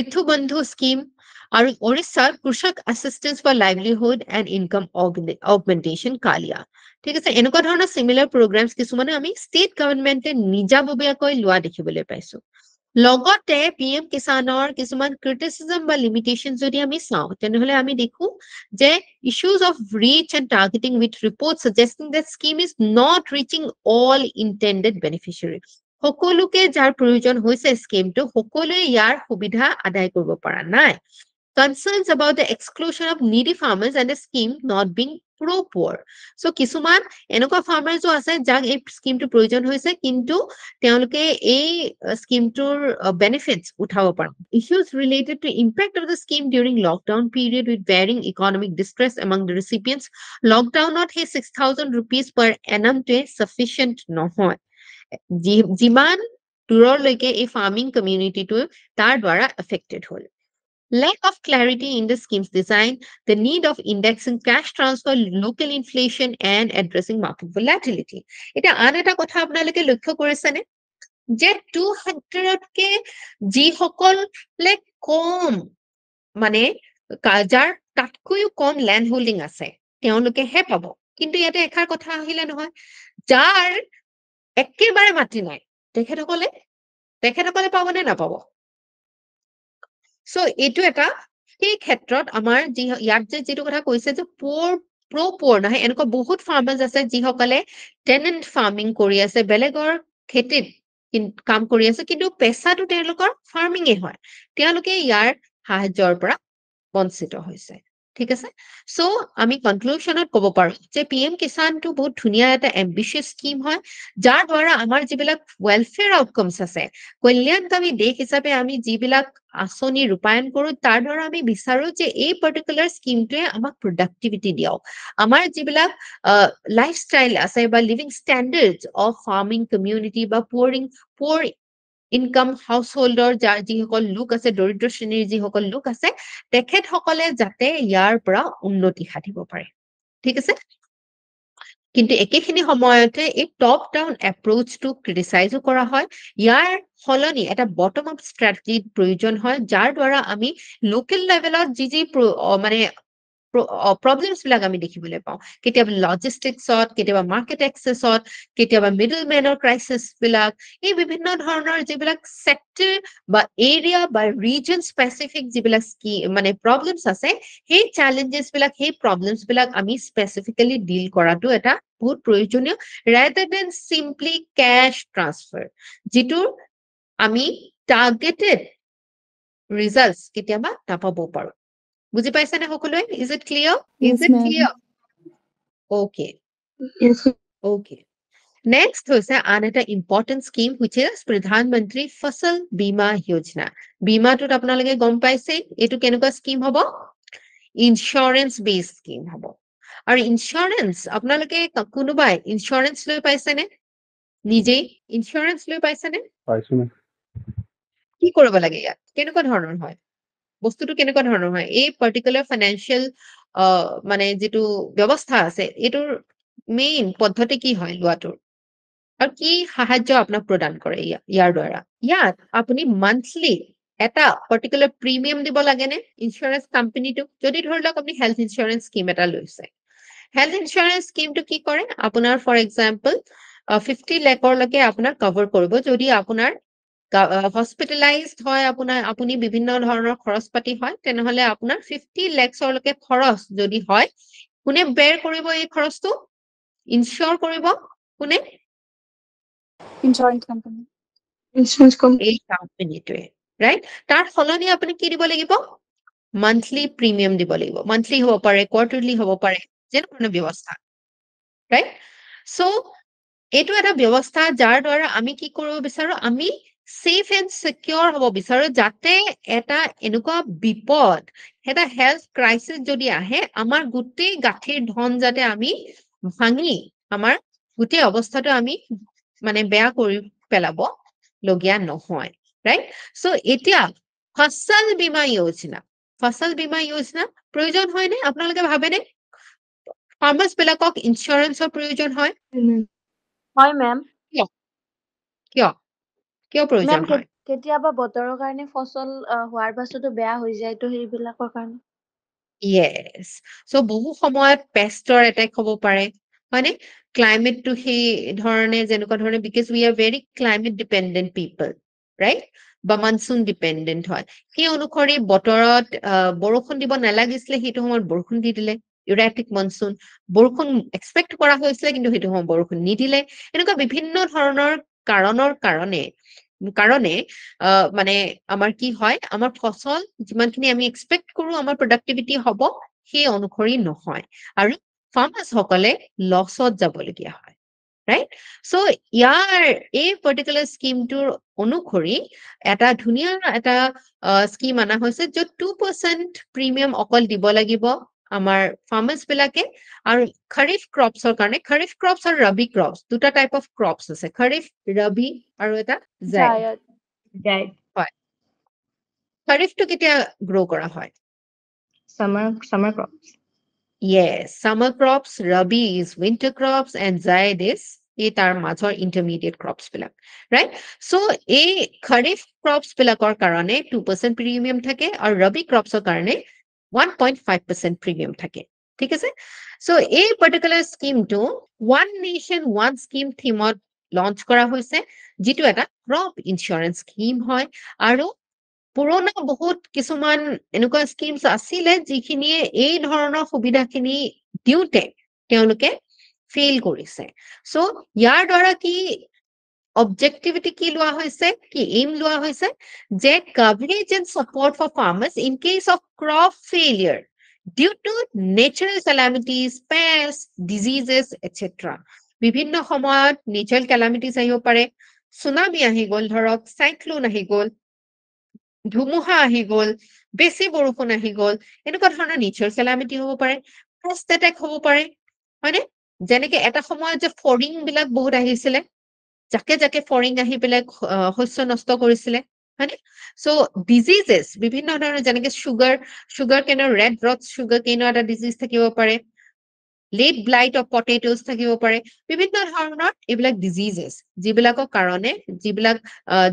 ঋতু বন্ধু স্কিম আৰু ওড়িশাৰ কৃষক assistance for livelihood and income augmentation Kalia. ঠিক আছে, এনেকুৱা ধৰণৰ চিমিলাৰ প্ৰগ্ৰামছ কিছুমানে আমি ষ্টেট গভৰ্ণমেণ্টে নিজাববীয়াকৈ লোৱা দেখিবলৈ পাইছো। লগতে PM কিষাণৰ কিছুমান ক্ৰিটিচিজম বা লিমিটেশ্যন যদি আমি চাওঁ তেনেহ'লে আমি দেখো যে issues of reach and targeting with report suggesting that scheme is not reaching all intended beneficiary. সকলোকে যাৰ প্ৰয়োজন হৈছে স্কিমটো সকলোৱে ইয়াৰ সুবিধা আদায় কৰিব পৰা নাই। Concerns about the exclusion of needy farmers and the scheme not being pro-poor. So, কিছুমান এনেকুৱা ফাৰ্মাৰ্ছো আছে যাক এই স্কিমটো প্ৰয়োজন হৈছে কিন্তু তেওঁলোকে এই স্কিমটোৰ বেনিফিটছ উঠাব পাৰে। Issues related to impact of the scheme during lockdown period with varying economic distress among the recipients. Lockdownত সেই 6,000 rupees per annum টোৱে sufficient নহয়। যিমান দূৰলৈকে এই ফাৰ্মিং কমিউনিটিটো তাৰ দ্বাৰা এফেক্টেড হ'ল। Lack of clarity in the scheme's design, the need of indexing cash transfer, local inflation, and addressing market volatility. এটা আন এটা কথা আপোনালোকে লক্ষ্য কৰিছেনে যে 2 হেক্টৰতকে যিসকলে কম মানে যাৰ তাতকৈও কম লেণ্ড হোল্ডিং আছে তেওঁলোকেহে পাব। কিন্তু ইয়াতে এষাৰ কথা আহিলে নহয়, যাৰ একেবাৰে মাটি নাই তেখেতসকলে পাবনে নাপাব? So, এইটো এটা সেই ক্ষেত্ৰত আমাৰ ইয়াত যিটো কথা কৈছে যে pro-poor নহয়, এনেকুৱা বহুত ফাৰ্মাৰ্ছ আছে যিসকলে টেনেণ্ট ফাৰ্মিং কৰি আছে, বেলেগৰ খেতিত কাম কৰি আছে, কিন্তু পেচাটো তেওঁলোকৰ ফাৰ্মিঙে হয়, তেওঁলোকে ইয়াৰ সাহায্যৰ পৰা বঞ্চিত হৈছে। ঠিক আছে, চ' আমি কনক্লুশ্যনত ক'ব পাৰো যে PM কিষাণটো বহুত ধুনীয়া এটা এম্বিচিয়াছ স্কিম হয়, যাৰ দ্বাৰা আমাৰ যিবিলাক ৱেলফেয়াৰ আউটকামছ আছে, কল্যাণকামী দেশ হিচাপে আমি যিবিলাক আঁচনি ৰূপায়ণ কৰো তাৰ দ্বাৰা আমি বিচাৰো যে এই পাৰ্টিকুলাৰ স্কিমটোৱে আমাক প্ৰডাক্টিভিটি দিয়ক, আমাৰ যিবিলাক লাইফষ্টাইল আছে বা living standards of farming community বা পুৱাৰ ইনকাম হাউচ হোল্ডৰ যিসকল লোক আছে, দৰিদ্ৰ শ্ৰেণীৰ যিসকল লোক আছে তেখেতসকলে যাতে ইয়াৰ পৰা উন্নতি সাধিব পাৰে। ঠিক আছে, কিন্তু একেখিনি সময়তে এই টপ ডাউন এপ্ৰ'চটো ক্ৰিটিচাইজো কৰা হয়। ইয়াৰ সলনি এটা বটম আপ ষ্ট্ৰেটেজিৰ প্ৰয়োজন হয়, যাৰ দ্বাৰা আমি লোকেল লেভেলত যি মানে প্ৰব্লেমছ বিলাক আমি দেখিবলৈ পাওঁ, কেতিয়াবা লজিষ্টিক্সত, কেতিয়াবা মাৰ্কেট এক্সেছত, কেতিয়াবা মিডল মেনৰ ক্ৰাইচিছ বিলাক, এই বিভিন্ন ধৰণৰ যিবিলাক চেক্টৰ বা এৰিয়া বা ৰিজন স্পেচিফিক যিবিলাক মানে প্ৰব্লেমছ আছে, সেই চেলেঞ্জেছ বিলাক, সেই প্ৰব্লেমছ বিলাক আমি স্পেচিফিকেলি ডিল কৰাটো এটা বহুত প্ৰয়োজনীয়, rather than simply cash transfer, যিটোৰ আমি টাৰ্গেটেড ৰিজাল্টছ কেতিয়াবা নাপাব পাৰো। বুজি পাইছেনে সকলোৱে? Is it clear? Yes, ma'am. Okay. Okay. Next হৈছে আন এটা ইম্পৰ্টেণ্ট স্কিম which is প্ৰধানমন্ত্ৰী ফচল বীমা যোজনা। বীমাটোত আপোনালোকে গম পাইছে এইটো কেনেকুৱা স্কিম হ'ব? ইনস্যুৰেঞ্চ বেছড স্কিম হ'ব। আৰু ইনস্যুৰেঞ্চ আপোনালোকে কোনোবাই ইনস্যুৰেঞ্চ লৈ পাইছেনে? নিজেই ইনস্যুৰেঞ্চ লৈ পাইছেনে? পাইছো না। কি কৰিব লাগে ইয়াত? কেনেকুৱা ধৰণৰ হয়? বস্তুটো কেনেকুৱা ধৰণৰ হয়? এই পাৰ্টিকুলাৰ ফাইনেন্সিয়েল মানে যিটো ব্যৱস্থা আছে এইটোৰ মেইন পদ্ধতি কি হয় লোৱাটোৰ? আৰু কি সাহায্য আপোনাক প্ৰদান কৰে ইয়াৰ দ্বাৰা? ইয়াত আপুনি মান্থলি এটা পাৰ্টিকুলাৰ প্ৰিমিয়াম দিব লাগেনে ইনস্যুৰেঞ্চ কোম্পানীটোক? যদি ধৰি লওক আপুনি হেল্থ ইনস্যুৰেঞ্চ স্কিম এটা লৈছে, হেল্থ ইনস্যুৰেঞ্চ স্কিমটো কি কৰে? আপোনাৰ ফৰ এক্সাম্পল 50 লাখলৈকে আপোনাৰ কভাৰ কৰিব যদি আপোনাৰ হস্পিটেলাইজড হয় আপোনাৰ আপুনি বিভিন্ন ধৰণৰ খৰচ পাতি হয় তেনেহলে আপোনাৰ 50 lakhsলৈকে খৰচ যদি হয় কোনে বেৰ কৰিব এই খৰচটো ইনচিয়ৰ কৰিব কোনে ইঞ্চুৰেঞ্চ কোম্পানী ইঞ্চুৰেঞ্চ কোম্পানী এই কোম্পানীটোৱে ৰাইট তাৰ সলনি আপুনি কি দিব লাগিব মান্থলি প্ৰিমিয়াম দিব লাগিব মান্থলি হ'ব পাৰে কোৱাৰ্টাৰলি হ'ব পাৰে যেনে কোনো ব্যৱস্থা ৰাইট সো এইটো এটা ব্যৱস্থা যাৰ দ্বাৰা আমি কি কৰিব বিচাৰো আমি সেফ এণ্ড সিকিউৰ হ'ব বিচাৰো যাতে এটা এনেকুৱা বিপদ এটা হেল্থ ক্ৰাইচিছ যদি আহে আমাৰ গোটেই গাঁঠিৰ ধন যাতে আমি ভাঙি আমাৰ গোটেই অৱস্থাটো আমি মানে বেয়া কৰি পেলাব লগীয়া নহয় ৰাইট সো এতিয়া ফসল বীমা যোজনা প্ৰয়োজন হয়নে আপোনালোকে ভাবেনে ফাৰ্মাৰ্ছ বিলাকক ইন্সুৰেন্সৰ প্ৰয়োজন হয় হয় মেম কিয় কিয় প্ৰয়োজন মেম হয় কেতিয়াবা বতৰৰ কাৰণে ফচল হোৱাৰ পাছতো বেয়া হৈ যায় তো সেইবিলাকৰ কাৰণে Yes. So বহু সময়ত পেষ্টৰ এটেক হ'ব পাৰে হয়নে ক্লাইমেটটো সেই ধৰণে যেনেকুৱা ধৰণে because we are very climate dependent people right বা মনসুন ডিপেন্ডেন্ট হয় সেই অনুসৰি বতৰত বৰষুণ দিব নালাগিছিলে সেইটো সময়ত বৰষুণ দি দিলে ইউৰেটিক মনসুন বৰষুণ এক্সপেক্ট কৰা হৈছিলে কিন্তু সেইটো সময়ত বৰষুণ নিদিলে এনেকুৱা বিভিন্ন ধৰণৰ কাৰণৰ কাৰণে মানে আমাৰ কি হয় আমাৰ ফসল যিমানখিনি আমি এক্সপেক্ট কৰো আমাৰ প্ৰডাক্টিভিটি হ'ব সেই অনুসৰি নহয় আৰু ফাৰ্মাৰ্ছ সকলে লছত যাবলগীয়া হয় ৰাইট সো ইয়াৰ এই পাৰ্টিকুলাৰ স্কিমটোৰ অনুসৰি এটা ধুনীয়া এটা স্কিম আনা হৈছে য'ত 2% প্ৰিমিয়াম অকল দিব লাগিব আমাৰ ফাৰ্মাৰ্ছ বিলাকে আৰু খৰিফ ক্ৰপছৰ কাৰণে খৰিফ ক্ৰপছ আৰু ৰবি ক্ৰপছ দুটা টাইপ অফ ক্ৰপছ আছে খৰিফ ৰবি আৰু এটা জায়দ Right. হয় খৰিফটো কেতিয়া গ্ৰো কৰা হয় Summer crops. Yes, summer crops, Rabi is winter crops, and Zaid is তাৰ মাজৰ intermediate crops বিলাক, right? So এই Kharif crops বিলাকৰ কাৰণে 2% premium থাকে আৰু Rabi crops কাৰণে 1.5% premium থাকে, ঠিক আছে? So এই particular scheme টো One Nation, One Scheme theme-ত launch কৰা হৈছে, যিটো এটা crop insurance scheme হয় আৰু পুৰণা বহুত কিছুমান এনেকুৱা স্কিমছ আছিলে যিখিনিয়ে এই ধৰণৰ সুবিধাখিনি দিওঁতে তেওঁলোকে ফেইল কৰিছে সো ইয়াৰ দ্বাৰা কি অবজেক্টিভিটি কি লোৱা হৈছে কি এইম লোৱা হৈছে যে coverage and support for farmers in case of crop failure due to natural calamities pest diseases etcetera বিভিন্ন সময়ত নেচাৰেল কেলামিটিজ আহিব পাৰে সুনামি আহি গ'ল ধৰক চাইক্লোন আহি গ'ল ধুমুহা আহি গ'ল বেছি বৰষুণ আহি গ'ল এনেকুৱা ধৰণৰ নেচাৰেল কেলামিটি হ'ব পাৰে পেষ্ট এটেক হ'ব পাৰে হয়নে যেনেকে এটা সময়ত যে ফৰিং বিলাক বহুত আহিছিলে যাকে ফৰিং আহি পেলাই শস্য নষ্ট কৰিছিলে হয়নে সো ডিজিজেছ বিভিন্ন ধৰণৰ যেনেকে সুগাৰ কেনৰ ৰেড ৰড সুগাৰ কেনৰ এটা ডিজিজ থাকিব পাৰে লেট ব্লাইট অফ পটেটোজ থাকিব পাৰে বিভিন্ন ধৰণৰ এইবিলাক ডিজিজেছ যিবিলাকৰ কাৰণে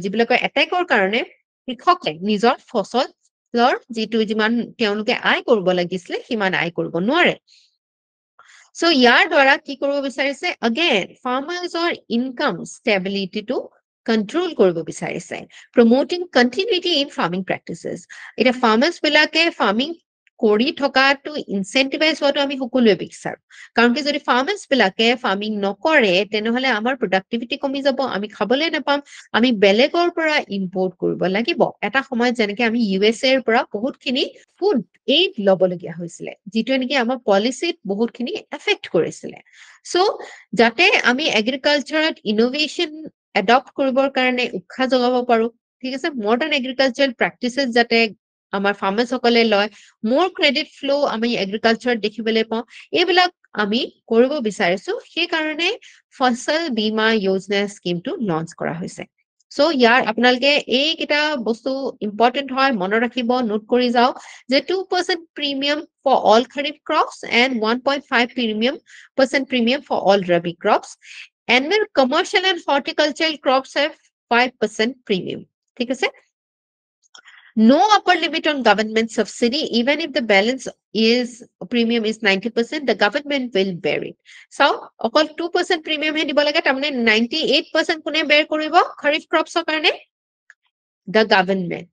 যিবিলাকৰ এটেকৰ কাৰণে কৃষকে নিজৰ ফসলৰ যিটো যিমান তেওঁলোকে আয় কৰিব লাগিছিলে সিমান আয় কৰিব নোৱাৰে সো ইয়াৰ দ্বাৰা কি কৰিব বিচাৰিছে again ফাৰ্মাৰ্ছৰ ইনকাম ষ্টেবিলিটিটো কন্ট্ৰোল কৰিব বিচাৰিছে promoting continuity in farming practices এটা ফাৰ্মাৰ্ছ বিলাকে ফাৰ্মিং কৰি থকাটো ইনসেন্টিভাইজ হোৱাটো আমি সকলোৱে বিচাৰো কাৰণ কি যদি ফাৰ্মাৰ্ছ বিলাকে ফাৰ্মিং নকৰে তেনেহলে আমাৰ প্ৰডাক্টিভিটি কমি যাব আমি খাবলৈ নাপাম আমি বেলেগৰ পৰা ইম্পৰ্ট কৰিব লাগিব এটা সময়ত যেনেকে আমি USA ৰ পৰা বহুতখিনি ফুড এইড ল'বলগীয়া হৈছিলে যিটো নেকি আমাৰ পলিচিত বহুতখিনি এফেক্ট কৰিছিলে সো যাতে আমি এগ্ৰিকালচাৰত ইনোভেশন এডপ্ট কৰিবৰ কাৰণে উৎসাহ যোগাব পাৰো ঠিক আছে মডাৰ্ণ এগ্ৰিকালচাৰেল প্ৰেক্টিচেছ যাতে আমাৰ ফাৰ্মাৰ্ছ সকলে লয় মোৰ ক্ৰেডিট ফ্লো আমি এগ্ৰিকালচাৰত দেখিবলৈ পাওঁ এইবিলাক আমি কৰিব বিচাৰিছো সেই কাৰণে ফসল বীমা যোজনা স্কিমটো লঞ্চ কৰা হৈছে সো ইয়াৰ আপোনালোকে এইকেইটা বস্তু ইম্পৰ্টেন্ট হয় মনত ৰাখিব নোট কৰি যাওক যে 2% premium for all kharif crops and 1.5% premium for all rabi crops and commercial and horticultural crops have 5% premium ঠিক আছে No upper limit on government subsidy, even if the balance premium is 90%, the government will bear it. So, অকল 2% premium হে দিব লাগে তাৰমানে 98% কোনে bear কৰিব kharif crops ৰ কাৰণে the government,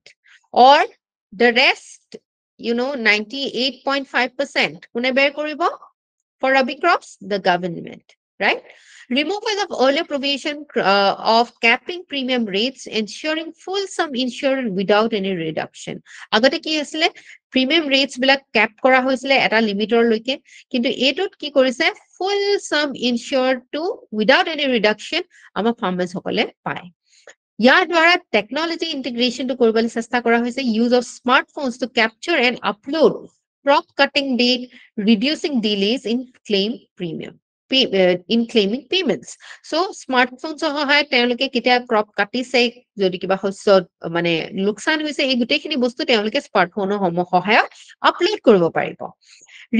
or the rest, 98.5%, কোনে bear কৰিব? For Rabi crops, the government, right? Removal of earlier provision of capping premium rates, ensuring full sum insurance without any reduction. আগতে কি হৈছিলে? Premium rates বিলাক cap কৰা হৈছিলে এটা লিমিটৰ লৈকে, কিন্তু এইটোত কি কৰিছে? Full sum insured to without any reduction আমাৰ farmers সকলে পায়। ইয়াৰ দ্বাৰা টেকনলজি ইন্টিগ্ৰেশনটো কৰিবলৈ চেষ্টা কৰা হৈছে, use of smartphones to capture and upload crop cutting date, reducing delays in claiming payments. So smartphones সহায়ত তেওঁলোকে কেতিয়া crop কাটিছে, যদি কিবা শস্য মানে লোকসান হৈছে, এই গোটেইখিনি বস্তু তেওঁলোকে স্মাৰ্টফোনৰ সহায়ত আপলোড কৰিব পাৰিব।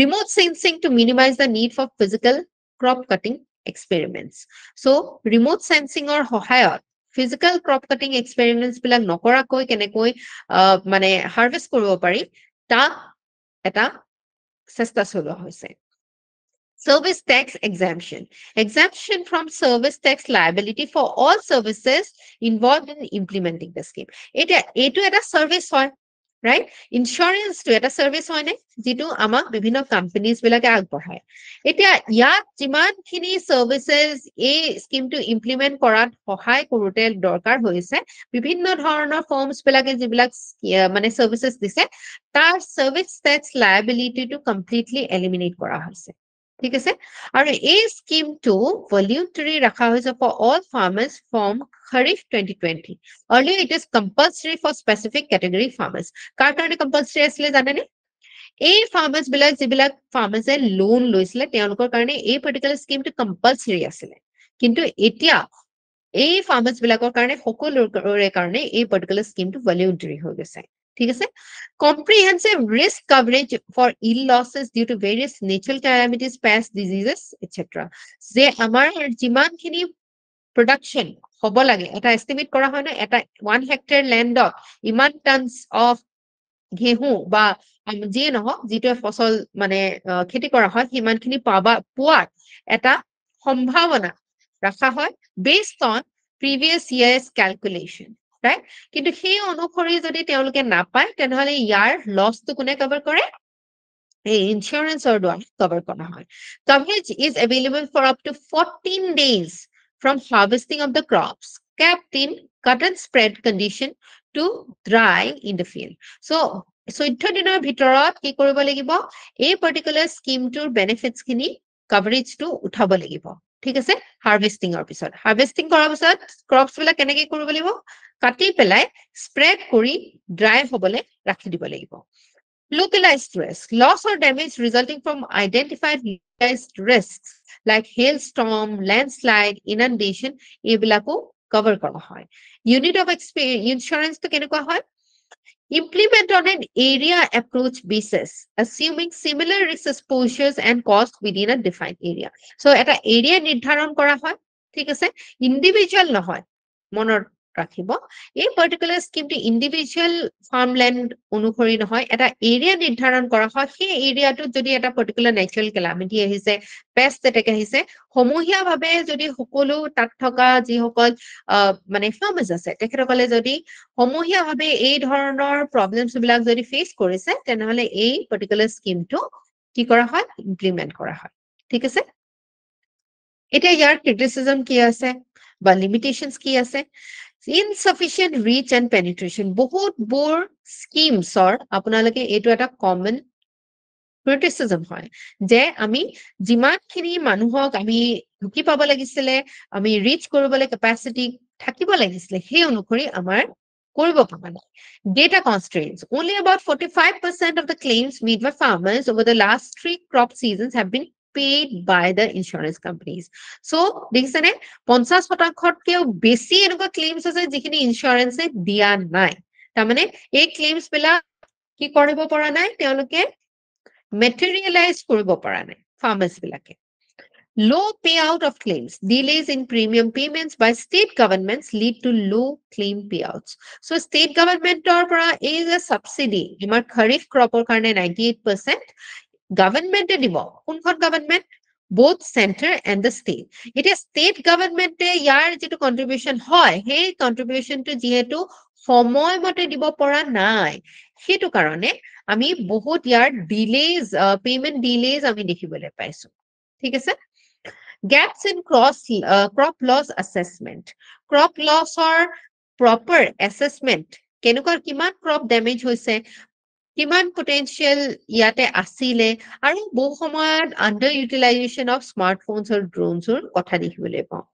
Remote sensing to minimize the need for physical crop cutting experiments. So remote sensing or সহায়ত physical crop cutting experiments বিলাক নকৰাকৈ কেনেকৈ মানে হাৰ্ভেষ্ট কৰিব পাৰি তা এটা চেষ্টা চলোৱা হৈছে। Service tax exemption. Exemption from service tax liability for all services involved in implementing the scheme. এইটো এটা সার্ভিস হয়, right? Insurance to এটা সার্ভিস হয় নে, যেটো আমাক বিভিন্ন কোম্পানিজ বিলাকে আগবঢ়ায়। এতিয়া ইয়াত যিমানখিনি সার্ভিসেস এই স্কিমটো ইমপ্লিমেন্ট কৰাত সহায় কৰোতে দৰকাৰ হৈছে, বিভিন্ন ধৰণৰ ফৰ্মছ বিলাকে যিবিলাক মানে সাৰ্ভিসেস দিছে, তাৰ service tax liability to completely eliminate কৰা হৈছে। ঠিক আছে, আৰু এই স্কিমটো ভলিউন্টাৰী ৰাখা হৈছে for all farmers from Kharif 2020. Earlier it is compulsory for specific category farmers. কাৰ কাৰণে compulsory আছিলে জানেনে? এই ফাৰ্মাৰ্স বিলাক যিবিলাক ফাৰ্মাৰ্সে লোন লৈছিলে তেওঁলোকৰ কাৰণে এই পাৰ্টিকুলাৰ স্কিমটো কম্পালসৰি আছিলে, কিন্তু এতিয়া এই ফাৰ্মাৰ্স বিলাকৰ কাৰণে সকলোৰে কাৰণে এই পাৰ্টিকুলাৰ স্কিমটো ভলিউন্টাৰী হৈ গৈছে। ঠিক আছে, comprehensive risk coverage for ill losses due to various natural calamities, pests, diseases, etc. যে আমাৰ যিমানখিনি production হ'ব লাগে, এটা estimate কৰা হয় না, এটা 1 hectare landত ইমান tons of ঘেহু বা যিয়ে নহওক যিটো ফসল মানে খেতি কৰা হয় সিমানখিনি পোৱাৰ এটা সম্ভাৱনা ৰাখা হয় based on previous year's calculation, right? কিন্তু সেই অনুসৰি যদি তেওঁলোকে নাপায় তেনেহলে ইয়াৰ লছটো কোনে কভাৰ কৰে? এই ইন্স্যুৰেন্সৰ দ্বাৰা কভাৰ কৰা হয়। Coverage is available for up to 14 days from harvesting of the crops, kept in cut and spread condition to dry in the field. So 14 দিনৰ ভিতৰত কি কৰিব লাগিব? এই পাৰ্টিকুলাৰ স্কিমটোৰ বেনিফিটস খিনি কভাৰেজটো উঠাব লাগিব। ঠিক আছে, হাৰ্ভেষ্টিংৰ পিছত হাৰ্ভেষ্টিং কৰাৰ পিছত ক্ৰপছ বিলাক কেনেকৈ কৰিব লাগিব? কাটি পেলাই স্প্ৰেড কৰি ড্ৰাই হ'বলৈ ৰাখি দিব লাগিব। Localized risk, loss or damage resulting from identified localized risks like hailstorm, landslide, inundation, এইবিলাকো কভাৰ কৰা হয়। Unit of insurance তো কেনেকুৱা হয়? Implement on an area approach basis, assuming similar risk exposures and cost within a defined area. So এটা area নিৰ্ধাৰণ কৰা হয়, ঠিক আছে, ইন্ডিভিজুৱেল নহয়, মনত ৰাখিব। এই পাৰ্টিকুলাৰ স্কিমটো ইন্ডিভিজুৱেল ফাৰ্মলেণ্ড অনুসৰি নহয়, এটা এৰিয়া নিৰ্ধাৰণ কৰা হয়। সেই এৰিয়াটোত যদি এটা পাৰ্টিকুলাৰ নেচাৰেল কেলামিটি আহিছে, পেষ্ট এটেক আহিছে, সমূহীয়াভাৱে যদি সকলো তাত থকা যিসকল মানে ফাৰ্মাৰ্ছ আছে তেখেতসকলে যদি সমূহীয়াভাৱে এই ধৰণৰ প্ৰব্লেমছ বিলাক যদি ফেচ কৰিছে তেনেহলে এই পাৰ্টিকুলাৰ স্কিমটো কি কৰা হয়? ইমপ্লিমেন্ট কৰা হয়। ঠিক আছে, এতিয়া ইয়াৰ ক্ৰিটিচিজম কি আছে বা লিমিটেশনস কি আছে? Insufficient reach and penetration. বহুতবোৰ স্কিমছৰ আপোনালোকে এইটো এটা কমন ক্ৰিটিচিজম হয় যে আমি যিমানখিনি মানুহক আমি ঢুকি পাব লাগিছিলে, আমি ৰিচ কৰিবলৈ কেপাচিটি থাকিব লাগিছিলে, সেই অনুসৰি আমাৰ কৰিব পৰা নাই। Data constraints. Only about 45% of the claims made by farmers over the last 3 crop seasons have been paid by the insurance companies. So, দেখিছেনে 50%তকৈও বেছি এনেকুৱা ক্লেইমছ আছে যিখিনি ইন্স্যুৰেন্সে দিয়া নাই। তাৰমানে এই ক্লেইমছ বিলাক কি কৰিব পৰা নাই, তেওঁলোকে মেটেৰিয়েলাইজ কৰিব পৰা নাই ফাৰ্মাৰ্ছ বিলাকে। Low payout of claims, delays in premium payments by state governments lead to low claim payouts. So state government or is a subsidy. Imar kharif crop or karne 98% government দিব। কোনখন government? Both center and the state. It is state government ইয়াৰ যেটো contribution হয়, সেই contribution to যেহেতু সময়মতে দিব পৰা নাই সেইটো কাৰণে আমি বহুত ইয়াৰ ডিলেজ পেমেন্ট ডিলেজ আমি দেখিবলৈ পাইছো ঠিক আছে gaps in crop loss assessment crop loss or proper assessment কেনেকুৱা কিমান crop damage হৈছে কিমান potential ইয়াতে আছিলে আৰু বহু সময়ত under utilization of smartphones or drones ৰ কথা দেখিবলৈ পাওঁ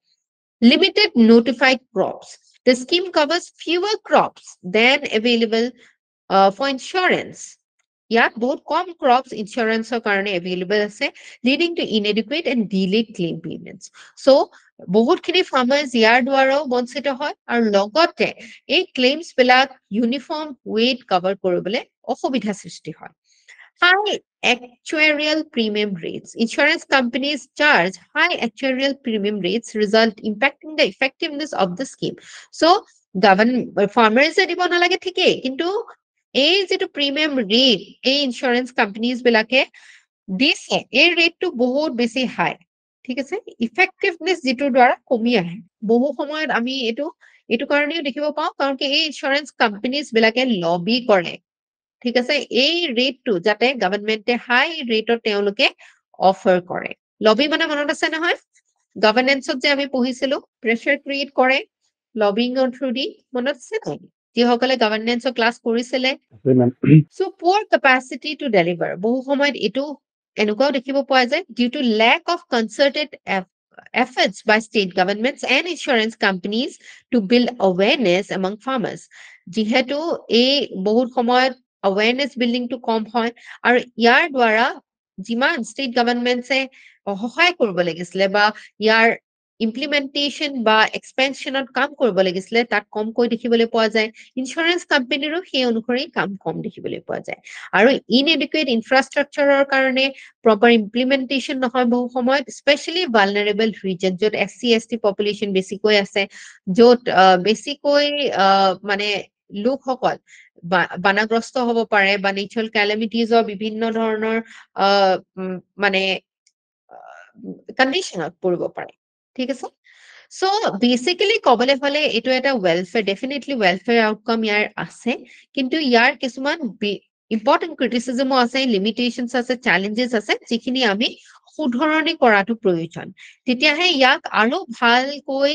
limited notified crops the scheme covers fewer crops than available for insurance ইয়াত বহুত কম crops insuranceৰ কাৰণে available আছে leading to inadequate and delayed claim payments so বহুতখিনি farmers ইয়াৰ দ্বাৰাও বঞ্চিত হয় আৰু লগতে এই claims বিলাক uniform weight cover কৰিবলৈ অসুবিধা সৃষ্টি হয় high actuarial premium rates insurance companies charge high actuarial premium rates result impacting the effectiveness of the scheme so farmers দিব নালাগে ঠিকেই কিন্তু এই যেটো প্ৰিমিয়াম ৰেট এই ইন্স্যুৰেন্স কোম্পানিজ বিলাকে দিছে এই ৰেটটো বহুত বেছি হাই ঠিক আছে ইফেক্টিভনেস যেটোৰ দ্বাৰা কমি আহে বহু সময়ত আমি এটো কাৰণেও দেখিব পাওঁ কাৰণ কি এই ইন্স্যুৰেন্স কোম্পানিজ বিলাকে লবি কৰে ঠিক আছে এই ৰেটটো যাতে গভৰ্ণমেন্টে হাই ৰেটৰ তেওঁলোকে অফাৰ কৰে লবি মানে মনত আছে নহয় গভৰ্ণেন্সত যে আমি পঢ়িছিলো প্ৰেছাৰ ক্ৰিয়েট কৰে লবিংৰ থ্ৰু দি মনত আছে নাই যিসকলে গভৰ্ণেন্সৰ ক্লাছ কৰিছিলে so poor capacity to deliver বহু সময়ত এটো এনেকুৱাও দেখিব পোৱা যায় due to lack of concerted efforts by state governments and insurance companies to build awareness among farmers যিহেতু এই বহুত সময়ত awareness building to কম হয় আৰু ইয়াৰ দ্বাৰা যিমান state governments সহায় কৰিব লাগিছিলে বা ইয়াৰ implementation বা expansionত কাম কৰিব লাগিছিলে তাত কমকৈ দেখিবলৈ পোৱা যায় ইন্স্যুৰেন্স কোম্পানীৰো সেই অনুসৰি কাম কম দেখিবলৈ পোৱা যায় আৰু inadequate infrastructureৰ কাৰণে proper implementation নহয় বহু সময়ত especially vulnerable region য'ত SC ST population বেছিকৈ আছে য'ত বেছিকৈ মানে লোকসকল বানাগ্ৰস্ত হ'ব পাৰে বা natural calamities বিভিন্ন ধৰণৰ মানে কন্ডিশনত পৰিব পাৰে ঠিক আছে so basically কবলে হলে এটো এটা welfare definitely welfare outcome ইয়াৰ আছে কিন্তু ইয়াৰ কিছুমান important criticism আছে limitations আছে challenges আছে যিখিনি আমি শুধৰণি কৰাটো প্ৰয়োজন তেতিয়াহে ইয়াক আৰু ভালকৈ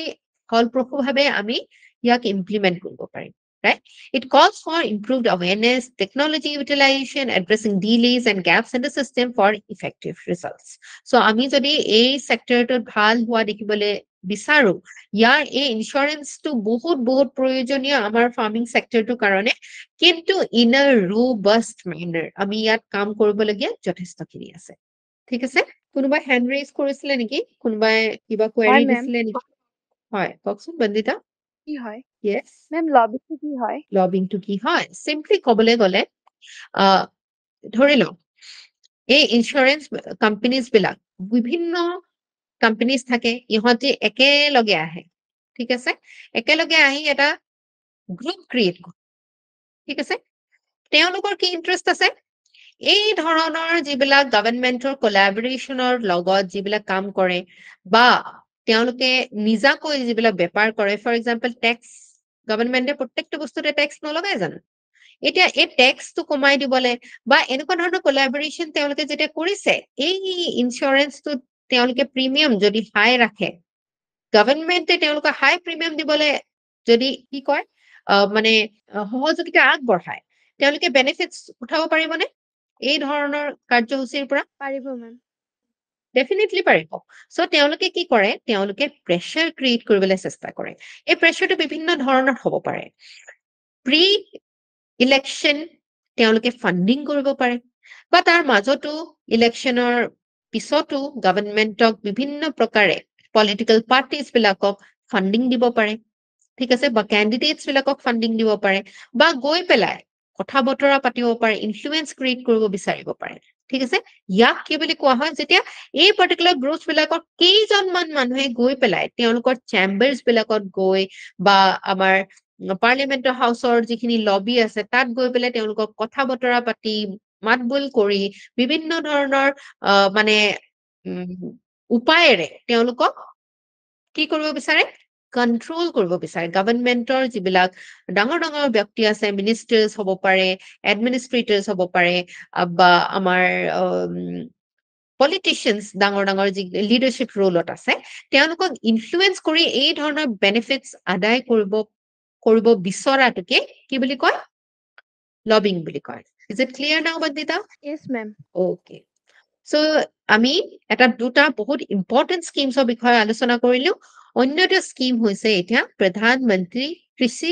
ফলপ্ৰসূভাৱে আমি ইয়াক implement কৰিব পাৰিম right it calls for improved awareness technology utilization addressing delays and gaps in the system for effective results so আমি যদি এই সেক্টৰটোত ভাল হোৱা দেখিবলৈ বিচাৰো ইয়াৰ এই ইন্স্যুৰেন্সটো বহুত প্ৰয়োজনীয় আমাৰ ফাৰ্মিং সেক্টৰটোৰ কাৰণে কিন্তু ইন আ robust manner আমি ইয়াত কাম কৰিবলগীয়া যথেষ্টখিনি আছে ঠিক আছে কোনোবাই হ্যান্ড ৰেজ কৰিছিলে নেকি কোনোবাই কিবা কোৱেৰি দিছিলে নেকি হয় কওকচোন বন্দিতা কি হয় yes মেম লবিটো কি হয় লবিংটো কি হয় সিম্পলি কবলে গলে ধৰি লওক এই ইন্স্যুৰেন্স কোম্পানিজ বিলাক বিভিন্ন কোম্পানিজ থাকে ইহঁতে একেলগে আহে ঠিক আছে একেলগে আহি এটা গ্ৰুপ ক্ৰিয়েট কৰে ঠিক আছে তেওঁলোকৰ কি ইন্টাৰেষ্ট আছে এই ধৰণৰ যিবিলাক গভৰ্ণমেন্টৰ কোলাবৰেচনৰ লগত যিবিলাক কাম কৰে বা তেওঁলোকে নিজাকৈ যিবিলাক বেপাৰ কৰে ফৰ এক্সাম্পল টেক্স গভৰ্ণমেন্টে প্ৰত্যেকটো বস্তুতে টেক্স নলগায় জানো এতিয়া এই টেক্সটো কমাই দিবলে বা এনেকুৱা ধৰণৰ কোলাবৰেচন তেওঁলোকে যেতিয়া কৰিছে এই ইন্স্যুৰেন্সটো তেওঁলোকে প্ৰিমিয়াম যদি হাই ৰাখে গভৰ্ণমেন্টে তেওঁলোকে হাই প্ৰিমিয়াম দিবলে যদি কি কয় মানে সহযোগিতা আগবঢ়ায় তেওঁলোকে বেনিফিটস উঠাব পাৰিবনে এই ধৰণৰ কাৰ্যসূচীৰ পৰা পাৰিব মেম ডেফিনেটলি পাৰিব সো তেওঁলোকে কি কৰে তেওঁলোকে প্ৰেছাৰ ক্ৰিয়েট কৰিবলৈ চেষ্টা কৰে এই প্ৰেছাৰটো বিভিন্ন ধৰণৰ হ'ব পাৰে প্ৰি ইলেকশ্যন তেওঁলোকে ফান্ডিং কৰিব পাৰে বা তাৰ মাজতো ইলেকশ্যনৰ পিছতো গভৰ্ণমেন্টক বিভিন্ন প্ৰকাৰে পলিটিকেল পাৰ্টিজ বিলাকক ফান্ডিং দিব পাৰে ঠিক আছে বা ক্যান্ডিডেটস বিলাকক ফান্ডিং দিব পাৰে বা গৈ পেলাই কথা বতৰা পাতিব পাৰে ইনফ্লুয়েন্স ক্ৰিয়েট কৰিব বিচাৰিব পাৰে ঠিক আছে ইয়াক কি বুলি কোৱা হয় যেতিয়া এই পাৰ্টিকুলাৰ গ্ৰুপছ বিলাকৰ কেইজনমান মানুহে গৈ পেলাই তেওঁলোকৰ চেম্বাৰ্স বিলাকত গৈ বা আমাৰ পাৰ্লিয়ামেন্টৰ হাউসৰ যিখিনি লবি আছে তাত গৈ পেলাই তেওঁলোকক কথা বতৰা পাতি মাতবোল কৰি বিভিন্ন ধৰণৰ মানে উপায়েৰে তেওঁলোকক কি কৰিব বিচাৰে কন্ট্ৰল কৰিব বিচাৰে গভৰ্ণমেণ্টৰ যিবিলাক ডাঙৰ ডাঙৰ ব্যক্তি আছে মিনিষ্টাৰ্ছ হ'ব পাৰে এডমিনিষ্ট্ৰেটৰ্ছ হ'ব পাৰে বা আমাৰ পলিটিচিয়ানছ ডাঙৰ ডাঙৰ যি লিডাৰশ্বিপ ৰোলত আছে তেওঁলোকক ইনফ্লুৱেঞ্চ কৰি এই ধৰণৰ বেনিফিটছ আদায় কৰিব বিচৰাটোকে কি বুলি কয় লবিং বুলি কয় ইজ ইট ক্লিয়াৰ নাও বন্দিতা Yes, ma'am. ওকে চ' আমি দুটা বহুত ইম্পৰ্টেণ্ট স্কিমছৰ বিষয়ে আলোচনা কৰিলো অন্য এটা স্কিম হৈছে এতিয়া প্ৰধানমন্ত্ৰী কৃষি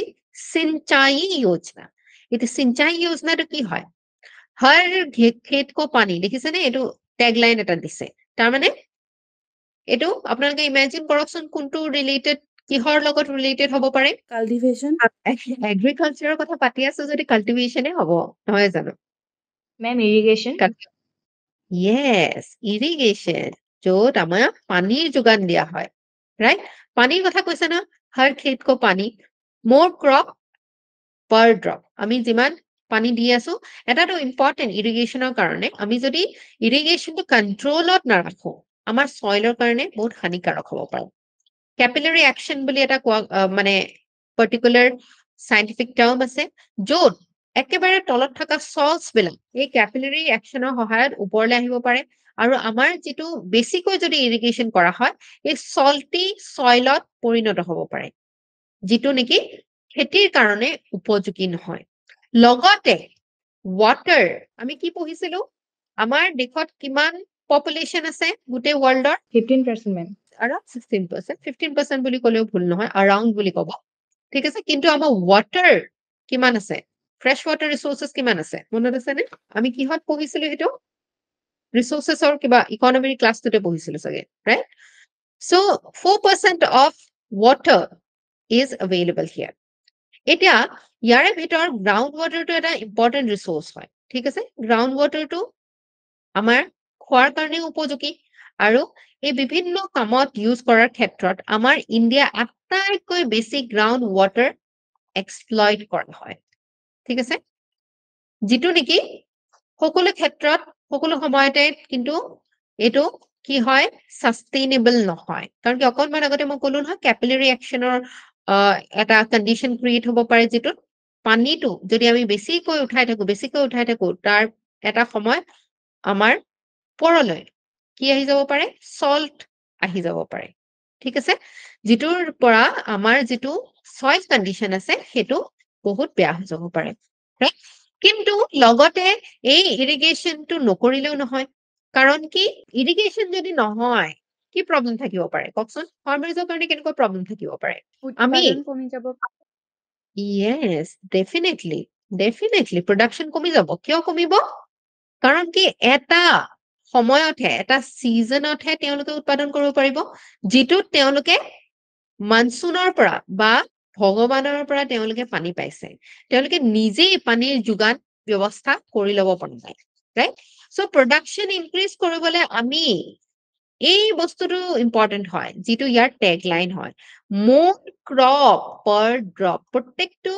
সিঞ্চাই যোজনা এতিয়া সিঞ্চাই যোজনাটো কি হয় হৰ খেত কো পানী দেখিছেনে এইটো টেগলাইন এটা দিছে তাৰমানে এইটো আপোনালোকে ইমেজিন কৰকচোন কোনটো ৰিলেটেড কিহৰ লগত ৰিলেটেড হ'ব পাৰে Cultivation. এগ্ৰিকালচাৰৰ কথা পাতি আছো যদি কাল্টিভেশ্যনে হ'ব নহয় জানো মেম ইৰিগেশ্যন Yes, irrigation. য'ত আমাৰ পানীৰ যোগান দিয়া হয় ৰাইট পানীৰ কথা কৈছে না হৰ খেত কো পানী মোৰ ক্ৰপ পাৰ ড্ৰপ আমি যিমান পানী দি আছো এটাটো ইম্পৰ্টেণ্ট ইৰিগেশ্যনৰ কাৰণে আমি যদি ইৰিগেশ্যনটো কণ্ট্ৰলত নাৰাখো আমাৰ চইলৰ কাৰণে বহুত হানিকাৰক হ'ব পাৰে কেপিলাৰী একশ্যন বুলি এটা মানে পাৰ্টিকুলাৰ চাইণ্টিফিক টাৰ্ম আছে য'ত একেবাৰে তলত থকা চল্টছ বিলাক এই কেপিলাৰী একশ্যনৰ সহায়ত ওপৰলৈ আহিব পাৰে আৰু আমাৰ যিটো বেছিকৈ যদি ইৰিগেশ্যন কৰা হয় এই চল্টি চইলত পৰিণত হ'ব পাৰে যিটো নেকি খেতিৰ কাৰণে উপযোগী নহয় লগতে ৱাটাৰ আমি কি পঢ়িছিলো আমাৰ দেশত কিমান পপুলেশ্যন আছে গোটেই ৱৰ্ল্ডৰ 15% মেম around 16%, 15% বুলি ক'লেও ভুল নহয় around বুলি ক'ব ঠিক আছে কিন্তু আমাৰ ৱাটাৰ কিমান আছে ফ্ৰেছ ৱাটাৰ ৰিচোৰ্চেছ কিমান আছে মনত আছেনে আমি কিহত পঢ়িছিলো সেইটো ৰিচোৰ্চেছৰ কিবা ইকনমিক ক্লাছটোতে পঢ়িছিলো চাগে right so' 4% of water is available here এতিয়া ইয়াৰে ভিতৰত গ্ৰাউণ্ড ৱাটাৰটো এটা ইম্পৰ্টেণ্ট ৰিচোৰ্চ হয় ঠিক আছে গ্ৰাউণ্ড ৱাটাৰটো আমাৰ খোৱাৰ কাৰণে উপযোগী আৰু এই বিভিন্ন কামত ইউজ কৰাৰ ক্ষেত্ৰত আমাৰ ইণ্ডিয়া আটাইতকৈ বেছি গ্ৰাউণ্ড ৱাটাৰ এক্সপ্লইট কৰা হয় ঠিক আছে যিটো নেকি সকলো ক্ষেত্ৰত সকলো সময়তে কিন্তু এইটো কি হয় সাস্টেইনেবল নহয় কাৰণ কি অকণমান আগতে মই ক'লো নহয় কেপিলাৰী একশ্যনৰ এটা কণ্ডিশ্যন ক্ৰিয়েট হ'ব পাৰে যিটো পানীটো যদি আমি বেছিকৈ উঠাই থাকো তাৰ এটা সময় আমাৰ ওপৰলৈ কি আহি যাব পাৰে চল্ট আহি যাব পাৰে ঠিক আছে যিটোৰ পৰা আমাৰ যিটো চইল কণ্ডিশ্যন আছে সেইটো বহুত বেয়া হৈ যাব পাৰে কিন্তু লগতে এই ইৰিগেশ্যনটো নকৰিলেও নহয় কাৰণ কি ইৰিগেশ্যন যদি নহয় কি প্ৰব্লেম থাকিব পাৰে কওকচোন ফাৰ্মাৰ্ছৰ কাৰণে কেনেকুৱা প্ৰব্লেম থাকিব পাৰে আমি উৎপাদন কমি যাব Yes, definitely production কমি যাব কিয় কমিব কাৰণ কি এটা সময়তহে এটা ছিজনতহে তেওঁলোকে উৎপাদন কৰিব পাৰিব যিটোত তেওঁলোকে মনচুনৰ পৰা বা ভগৱানৰ পৰা তেওঁলোকে পানী পাইছে তেওঁলোকে নিজেই পানীৰ যোগান ব্যৱস্থা কৰি ল'ব পৰা নাই ৰাইট চ' প্ৰডাকশ্যন ইনক্ৰিজ কৰিবলৈ আমি এই বস্তুটো ইম্পৰ্টেণ্ট হয় যিটো ইয়াৰ টেগ লাইন হয় মোৰ ক্ৰপ পাৰ ড্ৰপ প্ৰত্যেকটো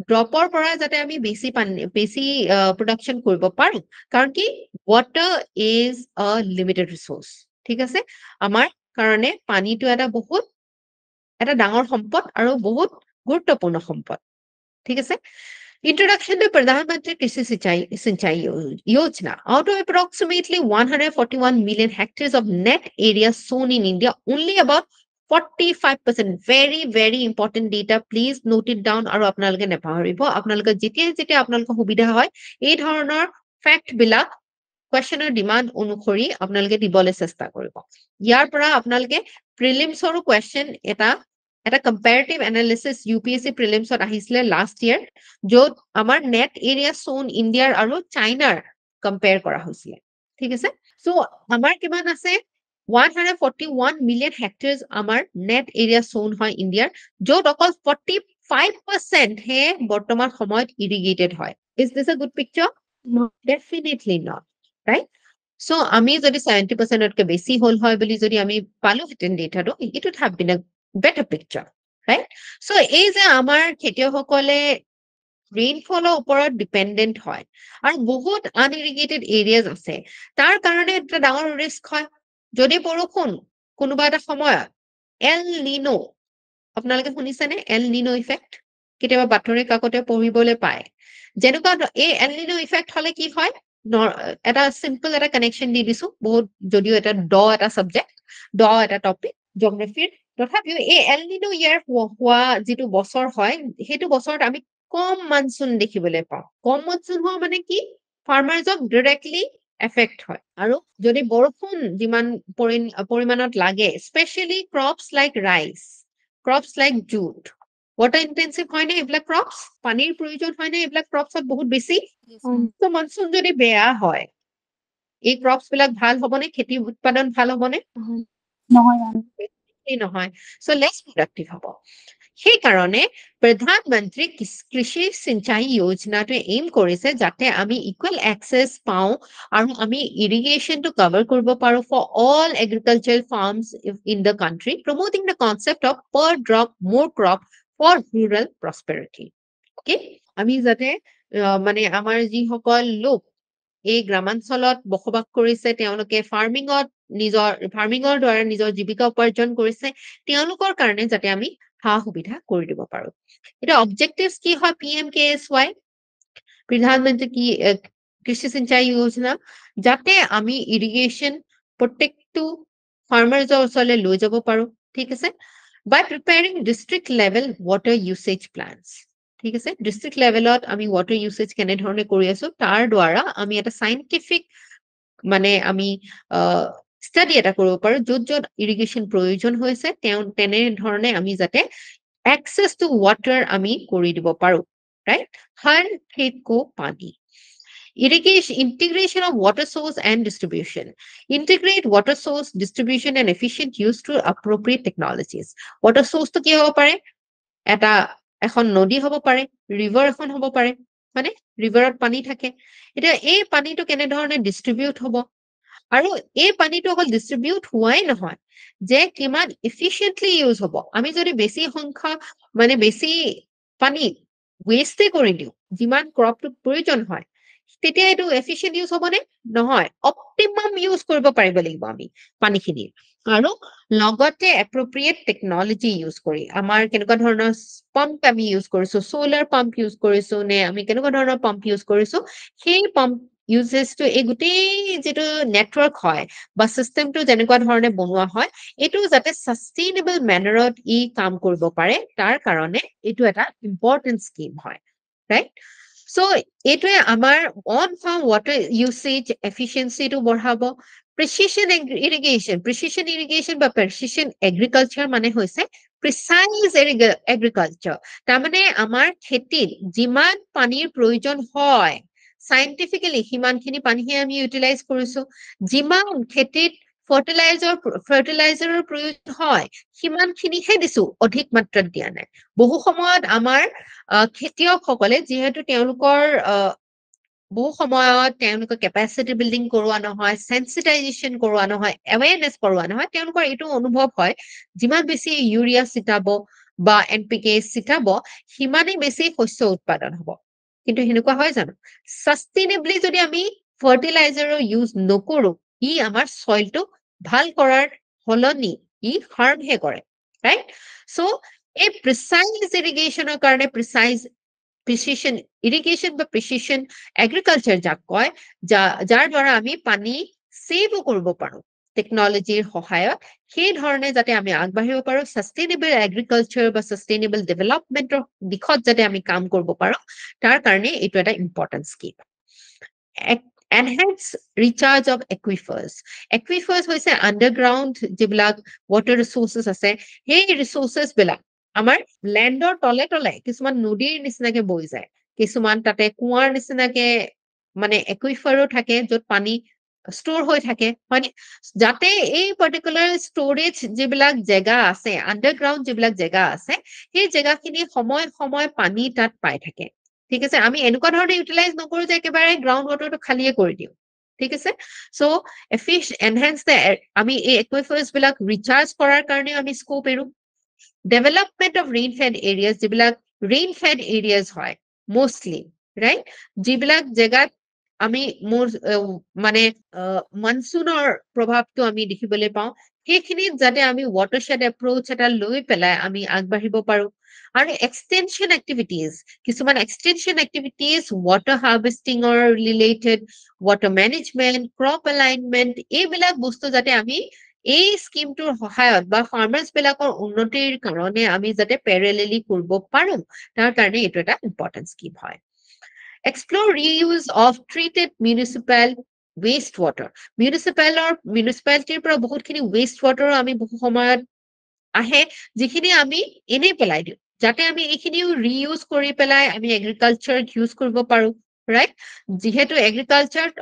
ড্ৰপৰ পৰা যাতে আমি বেছি প্ৰডাকশ্যন কৰিব পাৰো কাৰণ কি water is a limited resource ঠিক আছে আমাৰ কাৰণে পানীটো এটা ডাঙৰ সম্পদ আৰু বহুত গুৰুত্বপূৰ্ণ সম্পদ ঠিক আছে Introduction to Pradhan Mantri Krishi Sinchai Yojana. Out of approximately 141 million hectares of net area sown in India, only about 45%. Very, very important data. Please note it down. Aru apnaloke nepaharibo. Apnaloke jetia apnaloke subidha hoy. Ei dhoroner fact bilak questioner demand অনুসৰি আপোনালোকে দিবলৈ চেষ্টা কৰিব ইয়াৰ পৰা আপোনালোকে প্ৰিলিমছৰ question এটা comparative analysis UPSC প্ৰিলিমছত আহিছিলে last year য'ত আমাৰ নেট এৰিয়া সোন ইণ্ডিয়াৰ আৰু চাইনাৰ কম্পেয়াৰ কৰা হৈছিলে ঠিক আছে সো আমাৰ কিমান আছে 141 মিলিয়ন হেক্টৰছ আমাৰ নেট এৰিয়া সোন হয় ইণ্ডিয়াৰ য'ত অকল 45% হে বৰ্তমান সময়ত ইৰিগেটেড হয় is this a good picture No. Definitely not right so আমি যদি 70%তকৈ বেছি হল হয় বুলি যদি আমি পালো হেতেন ডেটাটো ইট উড হ্যাভ বিন আ better picture, right? So, এই যে আমাৰ খেতিয়কসকলে ৰেইনফলৰ ওপৰত ডিপেন্ডেন্ট হয় আৰু বহুত আনইৰিগেটেড এৰিয়াজ আছে তাৰ কাৰণে এটা ডাঙৰ ৰিস্ক হয় যদি বৰষুণ কোনোবা এটা সময়ত এল নিনো আপোনালোকে শুনিছেনে এল নিনো ইফেক্ট কেতিয়াবা বাতৰি কাকতে পঢ়িবলৈ পায় যেনেকুৱা এই এল নিনো ইফেক্ট হলে কি হয় এটা চিম্পল এটা কানেকশ্যন দি দিছো বহুত যদিও এটা এটা সাবজেক্ট এটা টপিক জিঅগ্ৰাফিৰ তথাপিও এই এল নিনো ইয়াৰ হোৱা যিটো বছৰ হয় সেইটো বছৰত আমি কম মনসুন দেখিবলৈ পাওঁ কম মনসুন হোৱা মানে কি ফাৰ্মাৰ্ছক ডাইৰেক্টলি এফেক্ট হয় আৰু যদি বৰষুণ যিমান পৰিমাণত লাগে specially crops like rice crops like jute water intensive হয় না এইবিলাক ক্ৰপছ পানীৰ প্ৰয়োজন হয় না এইবিলাক ক্ৰপছত বহুত বেছি তো মনসুন যদি বেয়া হয় এই ক্ৰপছ বিলাক ভাল হ'বনে খেতি উৎপাদন ভাল হ'বনে নহয় মেম নহয় সো লেছ প্ৰডাক্টিভ হ'ব সেই কাৰণে প্ৰধানমন্ত্ৰী কৃষি সিঞ্চাই যোজনাটো এইম কৰিছে যাতে আমি ইকুৱেল এক্সেছ পাওঁ আৰু আমি ইৰিগেশ্যনটো কভাৰ কৰিব পাৰো for all agricultural farms in the country promoting the concept of per drop more crop for rural prosperity okay আমি যাতে মানে আমাৰ যিসকল লোক এই গ্ৰামাঞ্চলত বসবাস কৰিছে তেওঁলোকে ফাৰ্মিঙৰ দ্বাৰা নিজৰ জীৱিকা উপাৰ্জন কৰিছে তেওঁলোকৰ কাৰণে যাতে আমি সুবিধা কৰি দিব পাৰো এটা অবজেক্টিভস কি হয় PMKSY প্ৰধানমন্ত্ৰী কি কৃষি সিঞ্চাই যোজনা যাতে আমি ইৰিগেশ্যন প্ৰত্যেকটো ফাৰ্মাৰ্ছৰ ওচৰলৈ লৈ যাব পাৰো ঠিক আছে by preparing district level water usage plans ঠিক আছে ডিস্ট্ৰিক্ট লেভেলত আমি ওয়াটাৰ ইউসেজ কেনে ধৰণে কৰি আছো তাৰ দ্বাৰা আমি এটা সাইন্টিফিক মানে আমি স্টাডি এটা কৰিব পাৰো য'ত য'ত ইৰিগেশ্যন প্ৰয়োজন হৈছে তেনে ধৰণে আমি যাতে access to water আমি কৰি দিব পাৰো right हर खेत को पानी irrigation integration of water source and distribution integrate water source distribution and efficient use through appropriate technologies water source to কি হ'ব পাৰে এটা এখন নদী হ'ব পাৰে ৰিভাৰ এখন হ'ব পাৰে মানে ৰিভাৰত পানী থাকে এটা এই পানীটো কেনে ধৰণে ডিস্ট্ৰিবিউট হ'ব আৰু এই পানীটো অকল ডিস্ট্ৰিবিউট হোৱাই নহয় যে কিমান এফিচিয়েন্টলি ইউজ হ'ব আমি যদি বেছি সংখ্যা মানে বেছি পানী ওয়েষ্টে কৰি দিও যিমান ক্ৰপটো প্ৰয়োজন হয় তেতিয়া এইটো এফিচিয়েন্ট ইউজ হ'বনে নহয় অপটিমাম ইউজ কৰিব পাৰিব লাগিব আমি পানীখিনি আৰু লগতে এপ্ৰোপ্ৰিয়েট টেকনলজি ইউজ কৰি আমাৰ কেনেকুৱা ধৰণৰ পাম্প আমি ইউজ কৰিছো সোলাৰ পাম্প ইউজ কৰিছো নে আমি কেনেকুৱা ধৰণৰ পাম্প ইউজ কৰিছো সেই পাম্প ইউজেছটো এই গোটেই যেটো নেটৱৰ্ক হয় বা সিস্টেমটো যেনেকুৱা ধৰণে বনোৱা হয় এটো যাতে সাস্টেইনেবল ম্যানাৰত ই কাম কৰিব পাৰে তাৰ কাৰণে এটো এটা ইম্পৰ্টেন্ট স্কিম হয় ৰাইট সো এটোৱে আমাৰ অন ফাৰ্ম ওয়াটাৰ ইউসেজ এফিচিয়েন্সিটো বঢ়াব precision irrigation বা precision agriculture মানে হৈছে precise agriculture তাৰ মানে আমাৰ খেতিত যিমান পানীৰ প্ৰয়োজন হয় scientifically হিমানখিনি পানীহে আমি ইউটিলাইজ কৰিছো যিমান খেতিত ফাৰ্টিলাইজাৰৰ প্ৰয়োজন হয় হিমানখিনিহে দিছো অধিক মাত্ৰাত দিয়া নাই বহু সময়ত আমাৰ খেতিয়কসকলে যিহেতু তেওঁলোকৰ বহু সময়ত তেওঁলোকৰ কেপাসিটি বিল্ডিং কৰোৱা নহয় সেন্সিটাইজেশন কৰোৱা নহয় অ্যাৱেৰনেস কৰোৱা নহয় তেওঁলোকৰ এইটো অনুভৱ হয় যিমান বেছি ইউৰিয়া চিটাব বা এনপিকে চিটাব হিমানেই বেছি শস্য উৎপাদন হ'ব কিন্তু হেনেকুৱা হয় জানো সাস্টেইনেবলি যদি আমি ফাৰ্টিলাইজাৰৰ ইউজ নকৰো ই আমাৰ সইলটো ভাল কৰাৰ হলনি ই হাৰ্ম হে কৰে ৰাইট সো এই প্ৰিসাইজ ইৰিগেশ্যনৰ কাৰণে precision irrigation বা precision agriculture যাক কয় যাৰ দ্বাৰা আমি পানী সেভ কৰিব পাৰো টেকনলজিৰ সহায়ত সেই ধৰণে যাতে আমি আগবাঢ়িব পাৰো সাস্টেইনেবল এগ্ৰিকালচাৰ বা সাস্টেইনেবল ডেভেলপমেন্টৰ দিশত যাতে আমি কাম কৰিব পাৰো তাৰ কাৰণে এটো এটা important scheme enhance recharge of aquifers হৈছে underground যিবিলাক water resources আছে সেই resources বিলাক আমাৰ ল্যান্ডৰ তলে তলে কিছুমান নদীৰ নিচিনাকে বৈ যায় কিছুমান তাতে কুৱাৰ নিচিনাকে মানে একুইফাৰো থাকে য'ত পানী ষ্টৰ হৈ থাকে মানে যাতে এই পাৰ্টিকুলাৰ ষ্টৰেজ যিবিলাক জায়গা আছে আন্ডাৰগ্ৰাউন্ড যিবিলাক জায়গা আছে সেই জায়গাখিনি সময় পানী তাত পাই থাকে ঠিক আছে আমি এনেকুৱা ধৰণে ইউটিলাইজ নকৰো যে একেবাৰে গ্ৰাউন্ড ওয়াটাৰটো খালিয়ে কৰি দিও ঠিক আছে সো এনহান্স দ্য আমি এই একুইফাৰ্স বিলাক ৰিচাৰ্জ কৰাৰ কাৰণে আমি scope arrow development of rain-fed areas যিবিলাক rain-fed areas হয় mostly right যিবিলাক জায়গাত আমি মানে মনসুনৰ প্ৰভাৱটো আমি দেখিবলৈ পাওঁ সেইখিনিত যাতে আমি ৱাটাৰশ্বেড এপ্ৰ'চ এটা লৈ পেলাই আমি আগবাঢ়িব পাৰো আৰু এক্সটেনশ্যন এক্টিভিটিজ কিছুমান এক্সটেনশ্যন এক্টিভিটিজ ৱাটাৰ হাৰ্ভেষ্টিঙৰ related water management crop alignment এইবিলাক বস্তু যাতে আমি এই স্কিমটোৰ সহায়ত বা ফাৰ্মাৰ্ছ বিলাকৰ উন্নতিৰ কাৰণে আমি যাতে পেৰেলেলি কৰিব পাৰো তাৰ কাৰণে এইটো এটা ইম্পৰ্টেণ্ট স্কিম হয় Explore reuse of treated municipal wastewater. Municipalityৰ পৰা বহুতখিনি wastewater আমি বহু সময়ত আহে যিখিনি আমি এনেই পেলাই দিওঁ যাতে আমি এইখিনিও ৰিইউজ কৰি পেলাই আমি এগ্ৰিকালচাৰত ইউজ কৰিব পাৰো ৰাইট যিহেতু এগ্ৰিকালচাৰত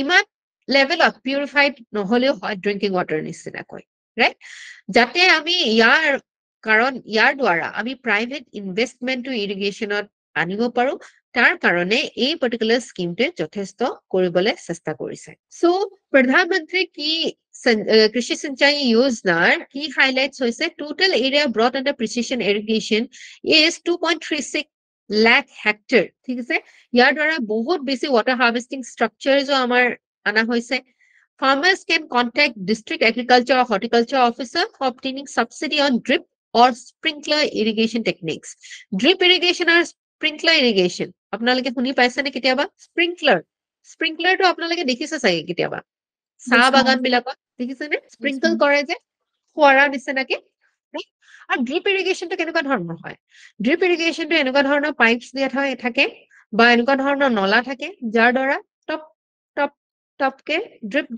ইমান লেভেলত পিউৰিফাইড নহলেও হয় ড্ৰিংকিং ৱাটাৰ নিচিনাকৈ ৰাইট যাতে আমি ইয়াৰ দ্বাৰা আমি প্ৰাইভেট ইনভেষ্টমেণ্টটো ইৰিগেশ্যনত আনিব পাৰো তাৰ কাৰণে এই পাৰ্টিকুলাৰ স্কিমটোৱে যথেষ্ট কৰিবলৈ চেষ্টা কৰিছে সো প্ৰধানমন্ত্ৰী কি কৃষি সিঞ্চাই যোজনাৰ কি হাইলাইটস হৈছে total area brought under precision irrigation is 2.36 lakh hectare ঠিক আছে ইয়াৰ দ্বাৰা বহুত বেছি ৱাটাৰ হাৰ্ভেষ্টিং ষ্ট্ৰাকচাৰছো আমাৰ আনা হৈছে Farmers can contact district agriculture or horticulture officer for obtaining subsidy on drip or sprinkler irrigation techniques. Drip irrigation or sprinkler irrigation. আপোনালোকে শুনি পাইছে নে কেতিয়াবা স্প্ৰিংকলাৰটো আপোনালোকে দেখিছে চাগে কেতিয়াবা চাহ বাগান বিলাকত দেখিছে নে স্প্ৰিংকল কৰে যে ফোৱাৰা নিচিনাকে আৰু ড্ৰিপ ইৰিগেশ্যনটো কেনেকুৱা ধৰণৰ হয় ড্ৰিপ ইৰিগেশ্যনটো এনেকুৱা ধৰণৰ পাইপছ দিয়া থাকে বা এনেকুৱা ধৰণৰ নলা থাকে যাৰ দ্বাৰা টপ টপ টপকে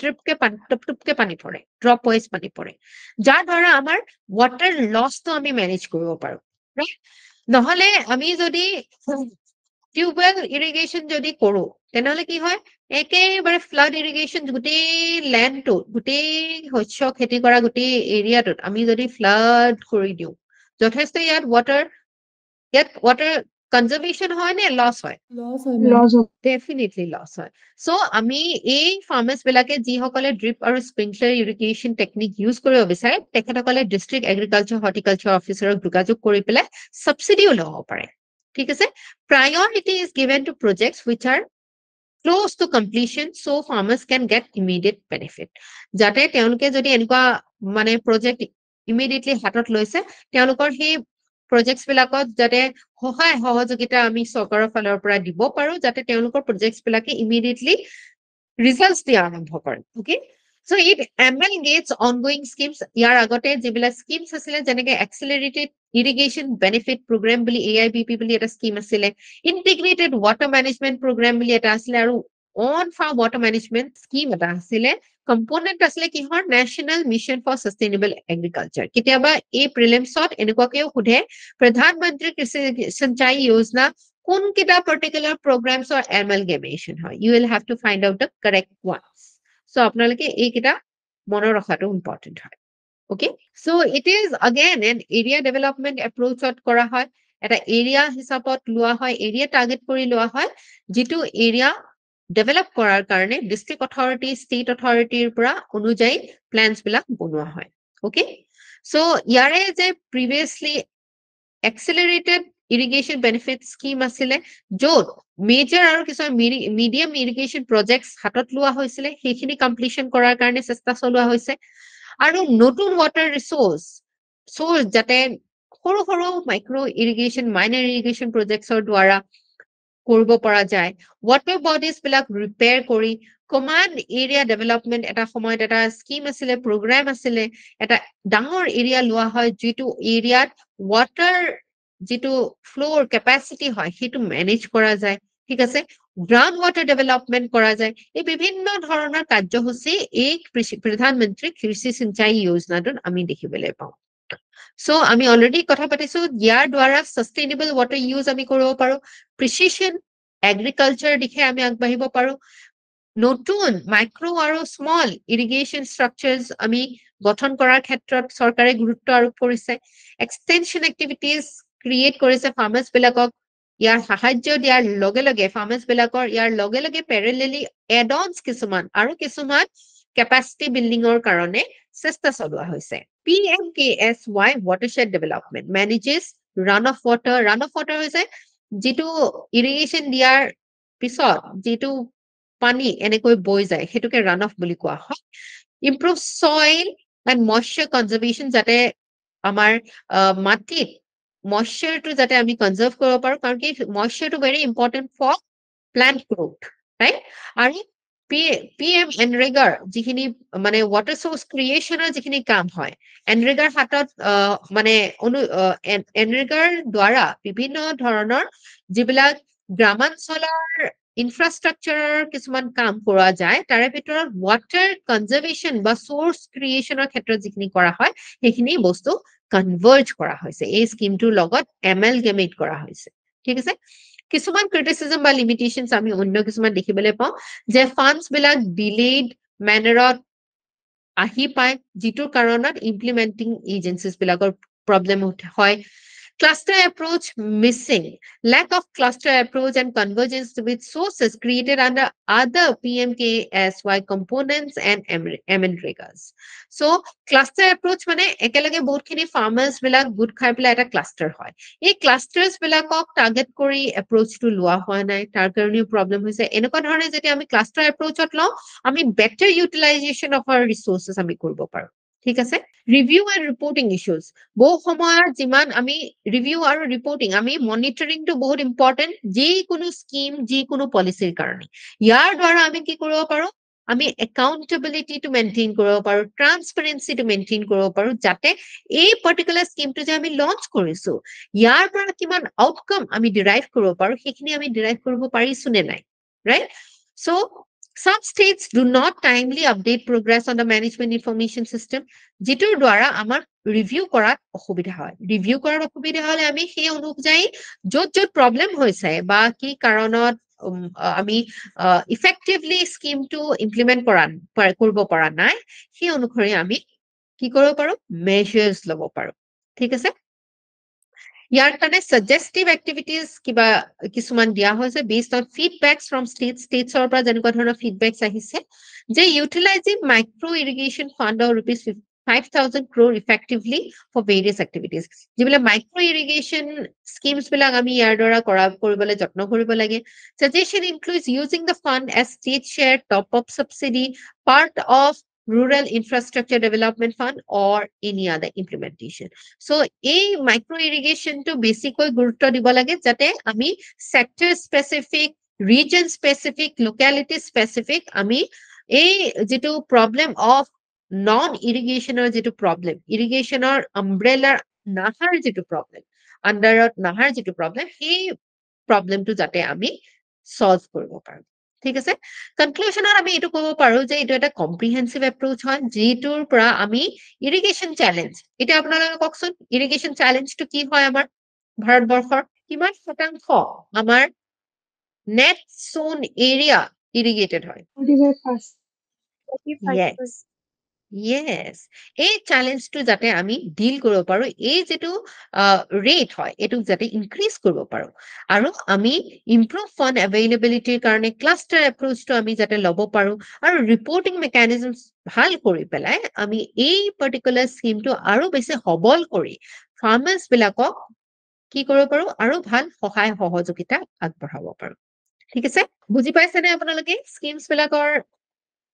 ড্ৰিপকে পানী টপকে পানী পৰে ড্ৰপ ৱাইজ পানী পৰে যাৰ দ্বাৰা আমাৰ ৱাটাৰ লছটো আমি মেনেজ কৰিব পাৰো ৰাইট নহলে আমি যদি টিউবৱেল ইৰিগেশ্যন যদি কৰো তেনেহলে কি হয় একেবাৰে ফ্লাড ইৰিগেশ্যন গোটেই লেণ্ডটোত গোটেই শস্য খেতি কৰা গোটেই এৰিয়াটোত আমি যদি ফ্লাড কৰি দিওঁ যথেষ্ট ইয়াত ৱাটাৰ কনজাৰ্ভেশ্যন হয় নে লছ হয় Loss হয় ma'am. লছ ডেফিনেটলি লছ হয় সো আমি এই ফাৰ্মাৰ্ছ বিলাকে যিসকলে ড্ৰিপ আৰু স্প্ৰিংকলাৰ ইৰিগেশ্যন টেকনিক ইউজ কৰিব বিচাৰে তেখেতসকলে ডিষ্ট্ৰিক্ট এগ্ৰিকালচাৰ হৰ্টিকালচাৰ অফিচাৰক যোগাযোগ কৰি পেলাই ছাবচিডিও ল'ব পাৰে ঠিক আছে priority is given to projects which are close to completion so farmers can get immediate benefit যাতে তেওঁলোকে যদি এনেকুৱা মানে প্ৰজেক্ট ইমিডিয়েটলি হাতত লৈছে তেওঁলোকৰ সেই প্ৰজেক্টছ বিলাকত যাতে সহায় সহযোগিতা আমি চৰকাৰৰ ফালৰ পৰা দিব পাৰো যাতে তেওঁলোকৰ প্ৰজেক্টছ বিলাকে ইমিডিয়েটলি ৰিজাল্টছ দিয়া আৰম্ভ কৰে okay So it amalgamates ongoing schemes ইয়াৰ আগতে যিবিলাক স্কিমছ আছিলে যেনেকে এক্সেলাৰেটেড ইৰিগেশ্যন বেনিফিট প্ৰগ্ৰাম বুলি AIBP বুলি এটা স্কিম আছিলে ইন্টিগ্ৰেটেড ৱাটাৰ মেনেজমেন্ট প্ৰগ্ৰাম বুলি এটা আছিলে আৰু on farm water management scheme এটা আছিলে কম্পোনেন্ট আছিলে কিহৰ নেশ্যনেল মিছন ফৰ সাষ্টেইনেবল এগ্ৰিকালচাৰ কেতিয়াবা এই প্ৰিলিমছত এনেকুৱাকেও সোধে প্ৰধানমন্ত্ৰী কৃষি সিঞ্চাই যোজনা কোন কেইটা পাৰ্টিকুলাৰ প্ৰগ্ৰামছৰ এমালগেমেশ্যন হয় you will have to find out the correct ones So আপোনালোকে এইকেইটা মনত ৰখাটো ইম্পৰ্টেণ্ট হয় okay so it is again an area development approach কৰা হয় এটা এৰিয়া হিচাপত লোৱা হয় এৰিয়া টাৰ্গেট কৰি লোৱা হয় যিটো এৰিয়া ডেভেলপ কৰাৰ কাৰণে ডিষ্ট্ৰিক্ট অথৰিটি ষ্টেট অথৰিটিৰ পৰা অনুযায়ী প্লেনছ বিলাক বনোৱা হয় ওকে সো ইয়াৰে যে প্ৰিভিয়াছলি এক্সেলাৰেটেড ইৰিগেশ্যন বেনিফিট স্কিম আছিলে য'ত মেজৰ আৰু কিছুমান মিডিয়াম ইৰিগেশ্যন প্ৰজেক্টছ হাতত লোৱা হৈছিলে সেইখিনি কমপ্লিশ্যন কৰাৰ কাৰণে চেষ্টা চলোৱা হৈছে আৰু নতুন ৱাটাৰ ৰিচোৰ্চ যাতে সৰু সৰু মাইক্ৰ' ইৰিগেশ্যন মাইনৰ ইৰিগেশ্যন প্ৰজেক্টছৰ দ্বাৰা কৰিব পৰা যায় ৱাটাৰ বডিজ বিলাক ৰিপেয়াৰ কৰি কমাণ্ড এৰিয়া ডেভেলপমেণ্ট এটা সময়ত এটা স্কিম আছিলে প্ৰগ্ৰাম আছিলে এটা ডাঙৰ এৰিয়া লোৱা হয় যিটো এৰিয়াত ৱাটাৰ যিটো ফ্ল'ৰ কেপাচিটি হয় সেইটো মেনেজ কৰা যায় ঠিক আছে গ্ৰাউণ্ড ৱাটাৰ ডেভেলপমেণ্ট কৰা যায় এই বিভিন্ন ধৰণৰ কাৰ্যসূচী এই প্ৰধানমন্ত্ৰী কৃষি সিঞ্চাই যোজনাটোত আমি দেখিবলৈ পাওঁ সো আমি অলৰেডি কথা পাতিছো ইয়াৰ দ্বাৰা সাষ্টেইনেবল ৱাটাৰ ইউজ আমি কৰিব পাৰো প্ৰিচিজন এগ্ৰিকালচাৰ দিশে আমি আগবাঢ়িব পাৰো নতুন মাইক্ৰ' আৰু স্মল ইৰিগেশ্যন ষ্ট্ৰাকচাৰ্ছ আমি গঠন কৰাৰ ক্ষেত্ৰত চৰকাৰে গুৰুত্ব আৰোপ কৰিছে এক্সটেনশ্যন এক্টিভিটিজ ক্ৰিয়েট কৰিছে ফাৰ্মাৰ্ছ বিলাকক ইয়াৰ সাহায্য দিয়াৰ লগে লগে ফাৰ্মাৰ্ছ বিলাকৰ ইয়াৰ লগে লগে পেৰেলেলি এডঅনছ কিছুমান কেপাচিটি বিল্ডিঙৰ কাৰণে চেষ্টা চলোৱা হৈছে PMKSY watershed development manages run of water হৈছে যিটো ইৰিগেশ্যন দিয়াৰ পিছত যিটো পানী এনেকৈ বৈ যায় সেইটোকে ৰান অফ বুলি কোৱা হয় ইম্প্ৰুভ সইল এণ্ড মইশ্চাৰ কনজাৰ্ভেশ্যন যাতে আমাৰ মাটিত মইশ্চাৰটো যাতে আমি কনজাৰ্ভ কৰিব পাৰোঁ কাৰণ কি মইশ্চাৰটো very important for plant growth right আৰু PM এনৰেগাৰ যিখিনি মানে ৱাটাৰ চ'ৰ্চ ক্ৰিয়েশ্যনৰ যিখিনি কাম হয় এনৰেগাৰ হাতত মানে এনৰেগাৰ দ্বাৰা বিভিন্ন ধৰণৰ যিবিলাক গ্ৰামাঞ্চলৰ ইনফ্ৰাষ্ট্ৰাকচাৰৰ কিছুমান কাম কৰা যায় তাৰে ভিতৰত ৱাটাৰ কনজাৰ্ভেশ্যন বা চ'ৰ্চ ক্ৰিয়েশ্যনৰ ক্ষেত্ৰত যিখিনি কৰা হয় সেইখিনি বস্তু কনভাৰ্জ কৰা হৈছে এই স্কিমটোৰ লগত এমেলগেমেট কৰা হৈছে ঠিক আছে কিছুমান ক্ৰিটিচিজম বা লিমিটেশনছ আমি অন্য কিছুমান দেখিবলৈ পাওঁ যে ফাণ্ডছ বিলাক ডিলেড মেনাৰত আহি পায় যিটোৰ কাৰণত ইমপ্লিমেণ্টিং এজেঞ্চিজ বিলাকৰ প্ৰব্লেম হয় cluster approach missing lack of cluster approach and convergence with sources created under other PMKSY components and MNREGAs so cluster approach মানে একেলগে বহুতখিনি ফাৰ্মাৰ্ছ বিলাক গোট খাই পেলাই এটা ক্লাষ্টাৰ হয় এই ক্লাষ্টাৰ্ছ বিলাকক টাৰ্গেট কৰি এপ্ৰ'চটো লোৱা হোৱা নাই তাৰ কাৰণেও প্ৰব্লেম হৈছে এনেকুৱা ধৰণে যেতিয়া আমি ক্লাষ্টাৰ এপ্ৰ'চত লওঁ আমি better utilization of our resources আমি কৰিব পাৰোঁ ঠিক আছে ৰিভিউ এণ্ড ৰিপৰ্টিং ইছ্যুজ বহু সময়ত যিমান আমি ৰিভিউ আৰু ৰিপৰ্টিং আমি মনিটৰিংটো বহুত ইম্পৰ্টেণ্ট যিকোনো স্কিম যিকোনো পলিচিৰ কাৰণে ইয়াৰ দ্বাৰা আমি কি কৰিব পাৰোঁ আমি একাউণ্টেবিলিটিটো মেইনটেইন কৰিব পাৰোঁ ট্ৰান্সপাৰেঞ্চিটো মেইনটেইন কৰিব পাৰোঁ যাতে এই পাৰ্টিকুলাৰ স্কিমটো যে আমি লঞ্চ কৰিছোঁ ইয়াৰ পৰা কিমান আউটকাম আমি ডিৰাইভ কৰিব পাৰোঁ সেইখিনি আমি ডিৰাইভ কৰিব পাৰিছোঁ নে নাই right so' some states do not timely update progress on the management information system যিটোৰ দ্বাৰা আমাৰ ৰিভিউ কৰাত অসুবিধা হয় ৰিভিউ কৰাত অসুবিধা হ'লে আমি সেই অনুযায়ী য'ত প্ৰব্লেম হৈছে বা কি কাৰণত আমি ইফেক্টিভলি স্কিমটো ইমপ্লিমেণ্ট কৰিব পৰা নাই সেই অনুসৰি আমি কি কৰিব পাৰোঁ মেজাৰ্ছ ল'ব পাৰোঁ ঠিক আছে ইয়াৰ কাৰণে সাজেষ্টিভ এক্টিভিটিজ কিবা কিছুমান দিয়া হৈছে বেছড অন ফিডবেকছ ফ্ৰম ষ্টেটছৰ পৰা যেনেকুৱা ধৰণৰ ফিডবেকছ আহিছে যে utilising micro' irrigation fund of rupees 5,000 crore effectively for various activities যিবিলাক মাইক্ৰ' ইৰিগেশ্যন স্কিমছ বিলাক আমি ইয়াৰ দ্বাৰা কৰিবলৈ যত্ন কৰিব লাগে suggestion includes using the fund as state share top up subsidy part of rural infrastructure development fund or any other implementation so এই micro' ইৰিগেশ্যনটো বেছিকৈ গুৰুত্ব দিব লাগে যাতে আমি sector specific region specific locality specific আমি এই যিটো problem of নন ইৰিগেশ্যনৰ যিটো প্ৰব্লেম ইৰিগেশ্যনৰ আমব্ৰেলাৰ নাহাৰ যিটো প্ৰব্লেম আণ্ডাৰত নাহাৰ যিটো প্ৰব্লেম সেই প্ৰব্লেমটো যাতে আমি সলভ কৰিব পাৰোঁ ঠিক আছে কনক্লুজনত আমি এইটো ক'ব পাৰোঁ যে এইটো এটা কম্প্ৰিহেনচিভ এপ্ৰ'চ হয় যিটোৰ পৰা আমি ইৰিগেশ্যন চেলেঞ্জ এতিয়া আপোনালোকে কওকচোন ইৰিগেশ্যন চেলেঞ্জটো কি হয় আমাৰ ভাৰতবৰ্ষৰ কিমান শতাংশ আমাৰ নেট জোন এৰিয়া ইৰিগেটেড হয় 45%. Yes, এই চ্যালেঞ্জটো যাতে আমি ডিল কৰিব পাৰোঁ এই যেটো ৰেট হয় এটোক যাতে ইনক্ৰিজ কৰিব পাৰোঁ আৰু আমি ইমপ্ৰুভ ফাণ্ড এভেইলেবিলিটিৰ কাৰণে ক্লাষ্টাৰ এপ্ৰ'চটো আমি যাতে ল'ব পাৰোঁ আৰু ৰিপৰ্টিং মেকানিজমছ ভাল কৰি পেলাই আমি এই পাৰ্টিকুলাৰ স্কিমটো আৰু বেছি সবল কৰি ফাৰ্মাৰ্ছ বিলাকক কি কৰিব পাৰোঁ আৰু ভাল সহায় সহযোগিতা আগবঢ়াব পাৰোঁ ঠিক আছে বুজি পাইছেনে আপোনালোকে স্কিমছ বিলাকৰ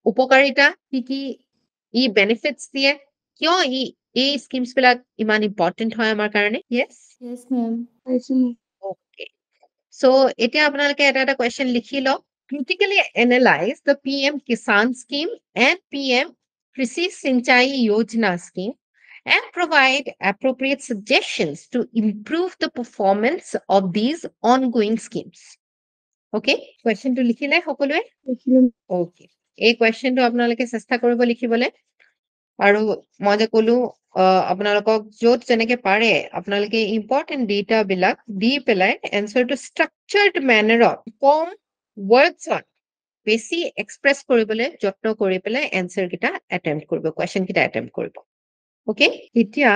উপকাৰিতা কি ই বেনিফিটস দিয়ে কিয় এই স্কিমছ বিলাক ইমান ইম্পৰ্টেন্ট হয় আমাৰ কাৰণে yes Yes, ma'am. okay so এতিয়া আপোনালোকে এটা কোৱেশ্চন লিখি লওক critically analyze the PM Kisan scheme and PM Krishi Sinchai Yojana scheme and provide appropriate suggestions to improve the performance of these ongoing schemes okay question to লিখিলে সকলোৱে okay এই কোৱেশ্চনটো আপোনালোকে চেষ্টা কৰিব লিখিবলৈ আৰু মই যে ক'লো আপোনালোকক য'ত যেনেকে পাৰে আপোনালোকে ইম্পৰ্টেন্ট ডেটা বিলাক দি পেলাই এনসাৰটো ষ্ট্ৰাকচাৰ্ড মেনাৰত কম ৱৰ্ডছত বেছি এক্সপ্ৰেছ কৰিবলৈ যত্ন কৰি পেলাই এনসাৰ কিটা এটেম্প্ট কৰিব কোৱেশ্চন কিটা এটেম্প্ট কৰিব ওকে এতিয়া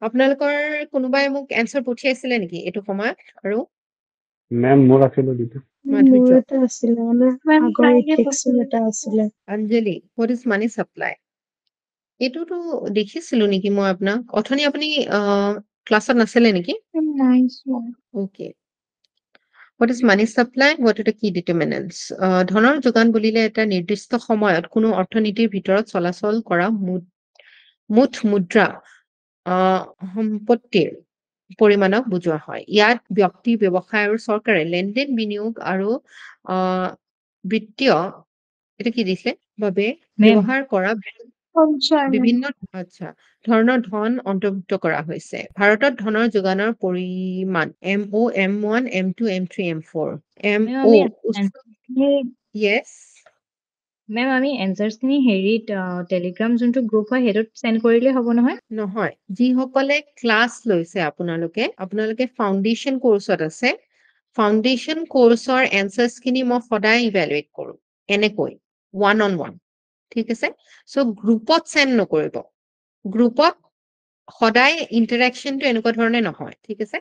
আপোনালোকৰ কোনোবাই মোক এনসাৰ পঠিয়াইছিলে নেকি এইটো সময়ত আৰু মেম মোৰ আছিল দিটো অঞ্জলি what is money supply এটোটো দেখিছিলো নেকি মই আপোনাক অথনি আপুনি ক্লাছত নাছিলে নেকি okay what is money supply what are the key determinants ধনৰ যোগান বুলিলে এটা নিৰ্দিষ্ট সময়ত কোনো অৰ্থনীতিৰ ভিতৰত চলাচল কৰা মুঠ মুদ্ৰা সম্পত্তিৰ পৰিমাণক বুজোৱা হয়। ইয়াত ব্যক্তি, ব্যৱসায় আৰু চৰকাৰে লেনদেন, বিনিয়োগ আৰু বিত্তীয় এটা কি দিছে বাবে মেম ব্যৱহাৰ কৰা সঞ্চয় মেম বিভিন্ন আচ্ছা ধৰণৰ ধন অন্তৰ্ভুক্ত কৰা হৈছে। ভাৰতত ধনৰ যোগানৰ পৰিমাণ MO, M1, M2, M3, M4, ma'am MO আমি yes মেম আমি এনচাৰ্ছ খিনি হেৰিত টেলিগ্ৰাম যোনটো গ্ৰুপ হয় সেইটোত চেণ্ড কৰিলে হ'ব নহয়? নহয়, যিসকলে ক্লাছ লৈছে আপোনালোকে ফাউণ্ডেশ্যন কৰ্চত আছে, ফাউণ্ডেশ্যন কৰ্চৰ এনচাৰ্ছ খিনি মই সদায় ইভেলুৱেট কৰোঁ এনেকৈ ওৱান ঠিক আছে। চ' গ্ৰুপত চেণ্ড নকৰিব, গ্ৰুপত সদায় ইণ্টাৰেকশ্যনটো এনেকুৱা ধৰণে নহয়, ঠিক আছে।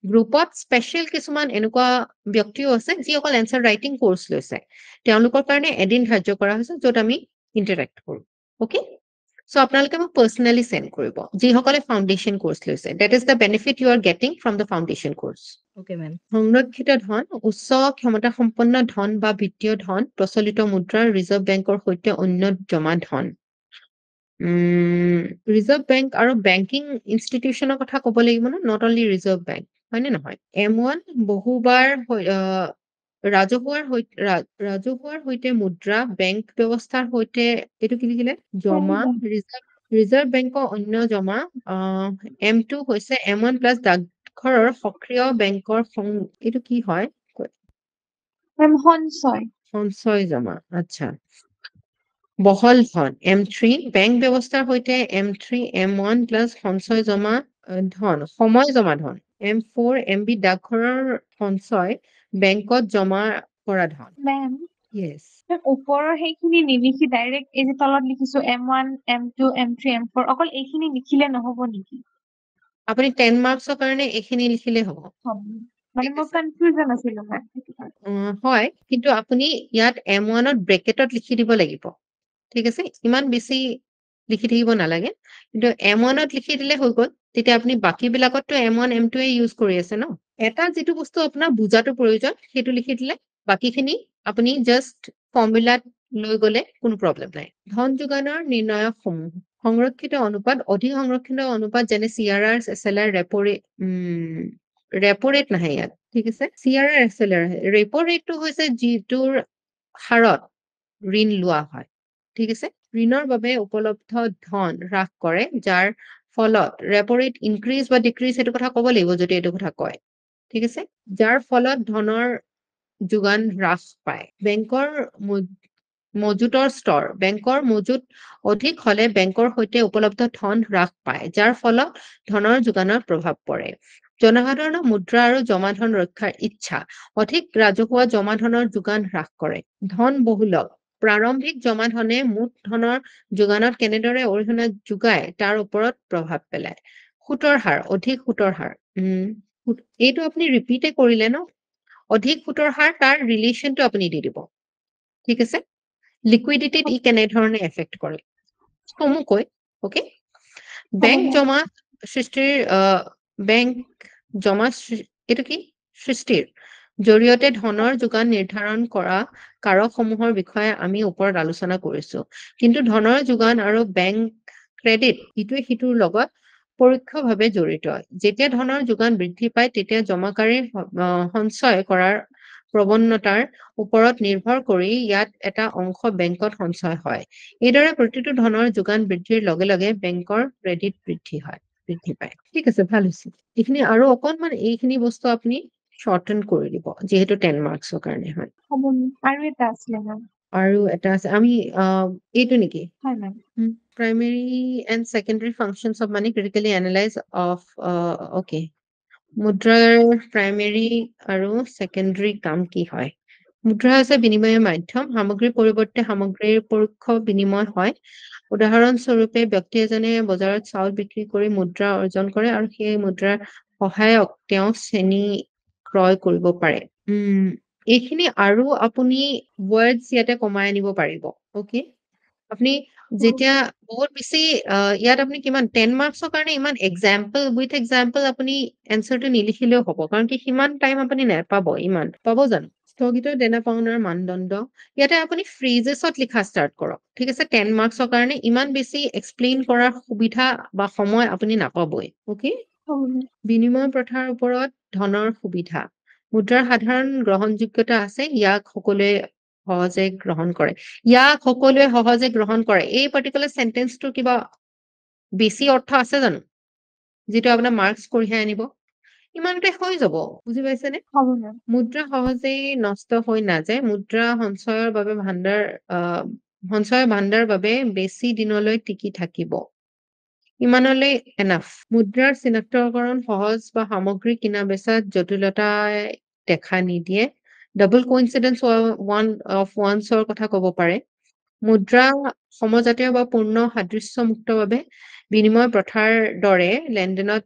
গ্ৰুপত স্পেচিয়েল কিছুমান এনেকুৱা ব্যক্তিও আছে যি অকল এনচাৰ ৰাইটিং কৰ্চ লৈছে, তেওঁলোকৰ কাৰণে এদিন ধাৰ্য কৰা হৈছে য'ত আমি ইণ্টাৰেক্ট কৰোঁ। অ'কে, চ' আপোনালোকে মোক পাৰ্চনেলি চেণ্ড কৰিব যিসকলে ফাউণ্ডেশ্যন কৰ্চ লৈছে। That is the benefit you are getting from the foundation course. Okay ma'am. সংৰক্ষিত ধন উচ্চ ক্ষমতাসম্পন্ন ধন বা বিত্তীয় ধন, প্ৰচলিত মুদ্ৰা, ৰিজাৰ্ভ বেংকৰ সৈতে অন্য জমা ধন। ৰিজাৰ্ভ বেংক আৰু বেংকিং ইনষ্টিটিউচনৰ কথা ক'ব লাগিব ন, নট অনলি ৰিজাৰ্ভ বেংক, হয়নে নহয়? M1 বহুবাৰ ৰাজহুৱাৰ সৈতে মুদ্ৰা, বেংক ব্যৱস্থাৰ সৈতে এইটো কি লিখিলে জমা, ৰিজাৰ্ভ বেংকৰ অন্য জমা। M2 হৈছে M1 প্লাছ ডাকঘৰৰ সক্ৰিয় বেংকৰ এইটো কি হয় মেম সঞ্চয় সঞ্চয় জমা। আচ্ছা, বহল ধন M3 বেংক ব্যৱস্থাৰ সৈতে M3 M1 প্লাছ সঞ্চয় জমা ধন, সময় জমা ধন M4 MB ডাকঘৰৰ সঞ্চয় বেংকত জমা কৰা ধন। Ma'am Yes. ওপৰৰ সেইখিনি নিলিখি ডাইৰেক্ট এই যে তলত লিখিছো M1 M2 M3 M4 অকল এইখিনি লিখিলে নহব নেকি? আপুনি 10 মাৰ্কছৰ কাৰণে এইখিনি লিখিলে হ'ব। মানে মই কনফিউজন আছিলো মেম। হয়, কিন্তু আপুনি ইয়াত M1ত ব্ৰেকেটত লিখি দিব লাগিব, ঠিক আছে। ইমান বেছি লিখি থাকিব নালাগে, কিন্তু M1ত লিখি দিলে হৈ গ'ল। তেতিয়া আপুনি বাকীবিলাকততো M1 M2 ইউজ কৰি আছে ন। এটা যিটো বস্তু আপোনাৰ বুজাটো প্ৰয়োজন সেইটো লিখি দিলে বাকীখিনি আপুনি জাষ্ট ফৰ্মুলাত লৈ গ'লে কোনো প্ৰব্লেম নাই। ধন যোগানৰ নিৰ্ণায়কসমূহ সংৰক্ষিত অনুপাত, অধিক সংৰক্ষিত অনুপাত যেনে CRR, SLR, ৰেপো ৰেট নাহে ইয়াত, ঠিক আছে। CRR, SLR আহে। ৰেপো ৰেটটো হৈছে যিটোৰ হাৰত ঋণ লোৱা হয়, ঠিক আছে। ঋণৰ বাবে উপলব্ধ ধন হ্ৰাস কৰে, যাৰ ফলত ৰেপো ৰেট ইনক্ৰিজ বা ডিক্ৰিজ সেইটো কথা ক'ব লাগিব যদি এইটো কথা কয়, ঠিক আছে। যাৰ ফলত ধনৰ যোগান হ্ৰাস পায়। বেংকৰ মজুতৰ স্তৰ, বেংকৰ মজুত অধিক হলে বেংকৰ সৈতে উপলব্ধ ধন হ্ৰাস পায়, যাৰ ফলত ধনৰ যোগানৰ প্ৰভাৱ পৰে। জনসাধাৰণৰ মুদ্ৰা আৰু জমা ধন ৰক্ষাৰ ইচ্ছা, অধিক ৰাজহুৱা জমা ধনৰ যোগান হ্ৰাস কৰে। ধন বহুলক, প্ৰাৰম্ভিক জমা ধনে মুঠ ধনৰ যোগানত কেনেদৰে অৰিহণা যোগায় তাৰ ওপৰত প্ৰভাৱ পেলায়। সুতৰ হাৰ, অধিক সুতৰ হাৰ, এইটো আপুনি ৰিপিটে কৰিলে ন। অধিক সুতৰ হাৰ তাৰ ৰিলেশ্যনটো আপুনি দি দিব, ঠিক আছে। লিকুইডিটিত ই কেনেধৰণে এফেক্ট কৰে চমুকৈ, অ'কে। বেংক জমা সৃষ্টিৰ এইটো কি সৃষ্টিৰ জৰিয়তে ধনৰ যোগান নিৰ্ধাৰণ কৰা কাৰকসমূহৰ বিষয়ে আমি ওপৰত আলোচনা কৰিছো, কিন্তু ধনৰ যোগান আৰু বেংক ক্ৰেডিট ইটোৱে সিটোৰ লগত পৰোক্ষভাৱে জড়িত। যেতিয়া ধনৰ যোগান বৃদ্ধি পায় তেতিয়া জমাকাৰীৰ সঞ্চয় কৰাৰ প্ৰৱণতাৰ ওপৰত নিৰ্ভৰ কৰি ইয়াত এটা অংশ বেংকত সঞ্চয় হয়। এইদৰে প্ৰতিটো ধনৰ যোগান বৃদ্ধিৰ লগে লগে বেংকৰ ক্ৰেডিট বৃদ্ধি পায়। ঠিক আছে, ভাল হৈছে। এইখিনি আৰু অকণমান এইখিনি বস্তু আপুনি শ্বৰ্টেন কৰি দিব যিহেতু 10 মাৰ্কছৰ কাৰণে হয়। আৰু এটা আছিলে মেম। আৰু এটা আছে আমি এইটো নেকি? হয় ma'am. Primary and secondary functions of money critically analyze of okay. মুদ্ৰাৰ প্ৰাইমেৰী আৰু ছেকেণ্ডাৰী কাম কি হয়? মুদ্ৰা হৈছে বিনিময়ৰ মাধ্যম, সামগ্ৰীৰ পৰিৱৰ্তে সামগ্ৰীৰ পৰোক্ষ বিনিময় হয়। উদাহৰণস্বৰূপে ব্যক্তি এজনে বজাৰত চাউল বিক্ৰী কৰি মুদ্ৰা অৰ্জন কৰে আৰু সেই মুদ্ৰাৰ সহায়ক তেওঁ চেনি ক্ৰয় কৰিব পাৰে। এইখিনি আৰু আপুনি ৱৰ্ডছ ইয়াতে কমাই আনিব পাৰিব, অ'কে। আপুনি যেতিয়া বহুত বেছি ইয়াত আপুনি কিমান 10 মাৰ্কছৰ কাৰণে ইমান উইথ এক্সাম্পল আপুনি এনচাৰটো নিলিখিলেও হ'ব, কাৰণ কি সিমান টাইম আপুনি নাপাব, ইমান পাব জানো? স্থগিত দেনা পাওনাৰ মানদণ্ড ইয়াতে আপুনি ফ্ৰেজেছত লিখা ষ্টাৰ্ট কৰক ঠিক আছে 10 মাৰ্কছৰ কাৰণে ইমান বেছি এক্সপ্লেইন কৰাৰ সুবিধা বা সময় আপুনি নাপাবই ওকে বিনিময় প্ৰথাৰ ওপৰত ধনৰ সুবিধা মুদ্ৰাৰ সাধাৰণ গ্ৰহণযোগ্যতা আছে ইয়াক সকলোৱে সহজে গ্ৰহণ কৰে এই পাৰ্টিকুলাৰ সেন্টেন্সটোৰ কিবা বেছি অৰ্থ আছে জানো যেটো আপোনাৰ মাৰ্কস কঢ়িয়াই আনিব ইমানতে হৈ যাব বুজি পাইছেনে হ'ব মেম মুদ্ৰা সহজেই নষ্ট হৈ নাযায় মুদ্ৰা সঞ্চয় ভাণ্ডাৰ বাবে বেছি দিনলৈ টিকি থাকিব ইমানলৈ এনাফ মুদ্ৰাৰ চিনাক্তকৰণ সহজ বা সামগ্ৰী কিনা বেচাত জটিলতাই দেখা নিদিয়ে ডাবল কোইনসিডেন্স ওয়ানছৰ কথা ক'ব পাৰে মুদ্ৰা সমজাতীয় বা পূৰ্ণ সাদৃশ্যমুক্তভাৱে বিনিময় প্ৰথাৰ দৰে লেনদেনত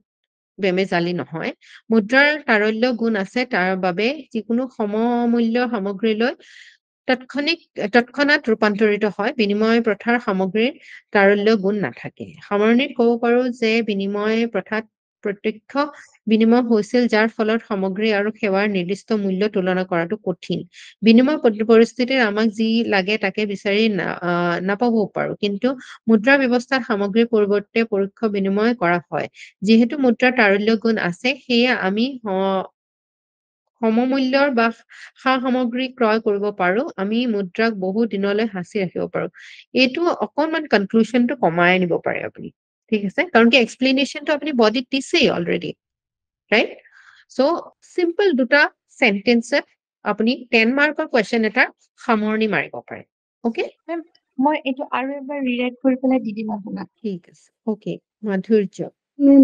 বেমেজালি নহয় মুদ্ৰাৰ তাৰল্য গুণ আছে তাৰ বাবে যিকোনো সমমূল্য সামগ্ৰীলৈ তৎক্ষণাত ৰূপান্তৰিত হয় বিনিময় প্ৰথাৰ সামগ্ৰীৰ তাৰল্য গুণ নাথাকে সামৰণিত ক'ব পাৰো যে বিনিময় প্ৰথাত প্ৰত্যক্ষ বিনিময় হৈছিল যাৰ ফলত সামগ্ৰী আৰু সেৱাৰ নিৰ্দিষ্ট মূল্য তুলনা কৰাটো কঠিন বিনিময় পৰিস্থিতিৰ আমাক যি লাগে তাকে বিচাৰি নাপাবও পাৰো কিন্তু মুদ্ৰা ব্যৱস্থাত সামগ্ৰীৰ পৰিৱৰ্তে পৰোক্ষ বিনিময় কৰা হয় যিহেতু মুদ্ৰাৰ তাৰল্য গুণ আছে সেয়ে আমি সমমূল্যৰ বা সামগ্ৰী ক্ৰয় কৰিব পাৰো আমি মুদ্ৰাক বহু দিনলৈ সাঁচি ৰাখিব পাৰো এইটো অকনমান কনক্লুশনটো কমাই আনিব পাৰে আপুনি ঠিক আছে কাৰণ কি এক্সপ্লেনেশনটো আপুনি বডিত দিছেই অলৰেডি ৰাইট সো সিম্পল দুটা সেন্টেন্সত আপুনি 10 মাৰ্কৰ কোৱেশ্চন এটা সামৰণি মাৰিব পাৰে ওকে মেম মই এইটো আৰু এবাৰ ৰিৰাইট কৰি পেলাই দি দিম আপোনাক ঠিক আছে ওকে মাধুৰ্য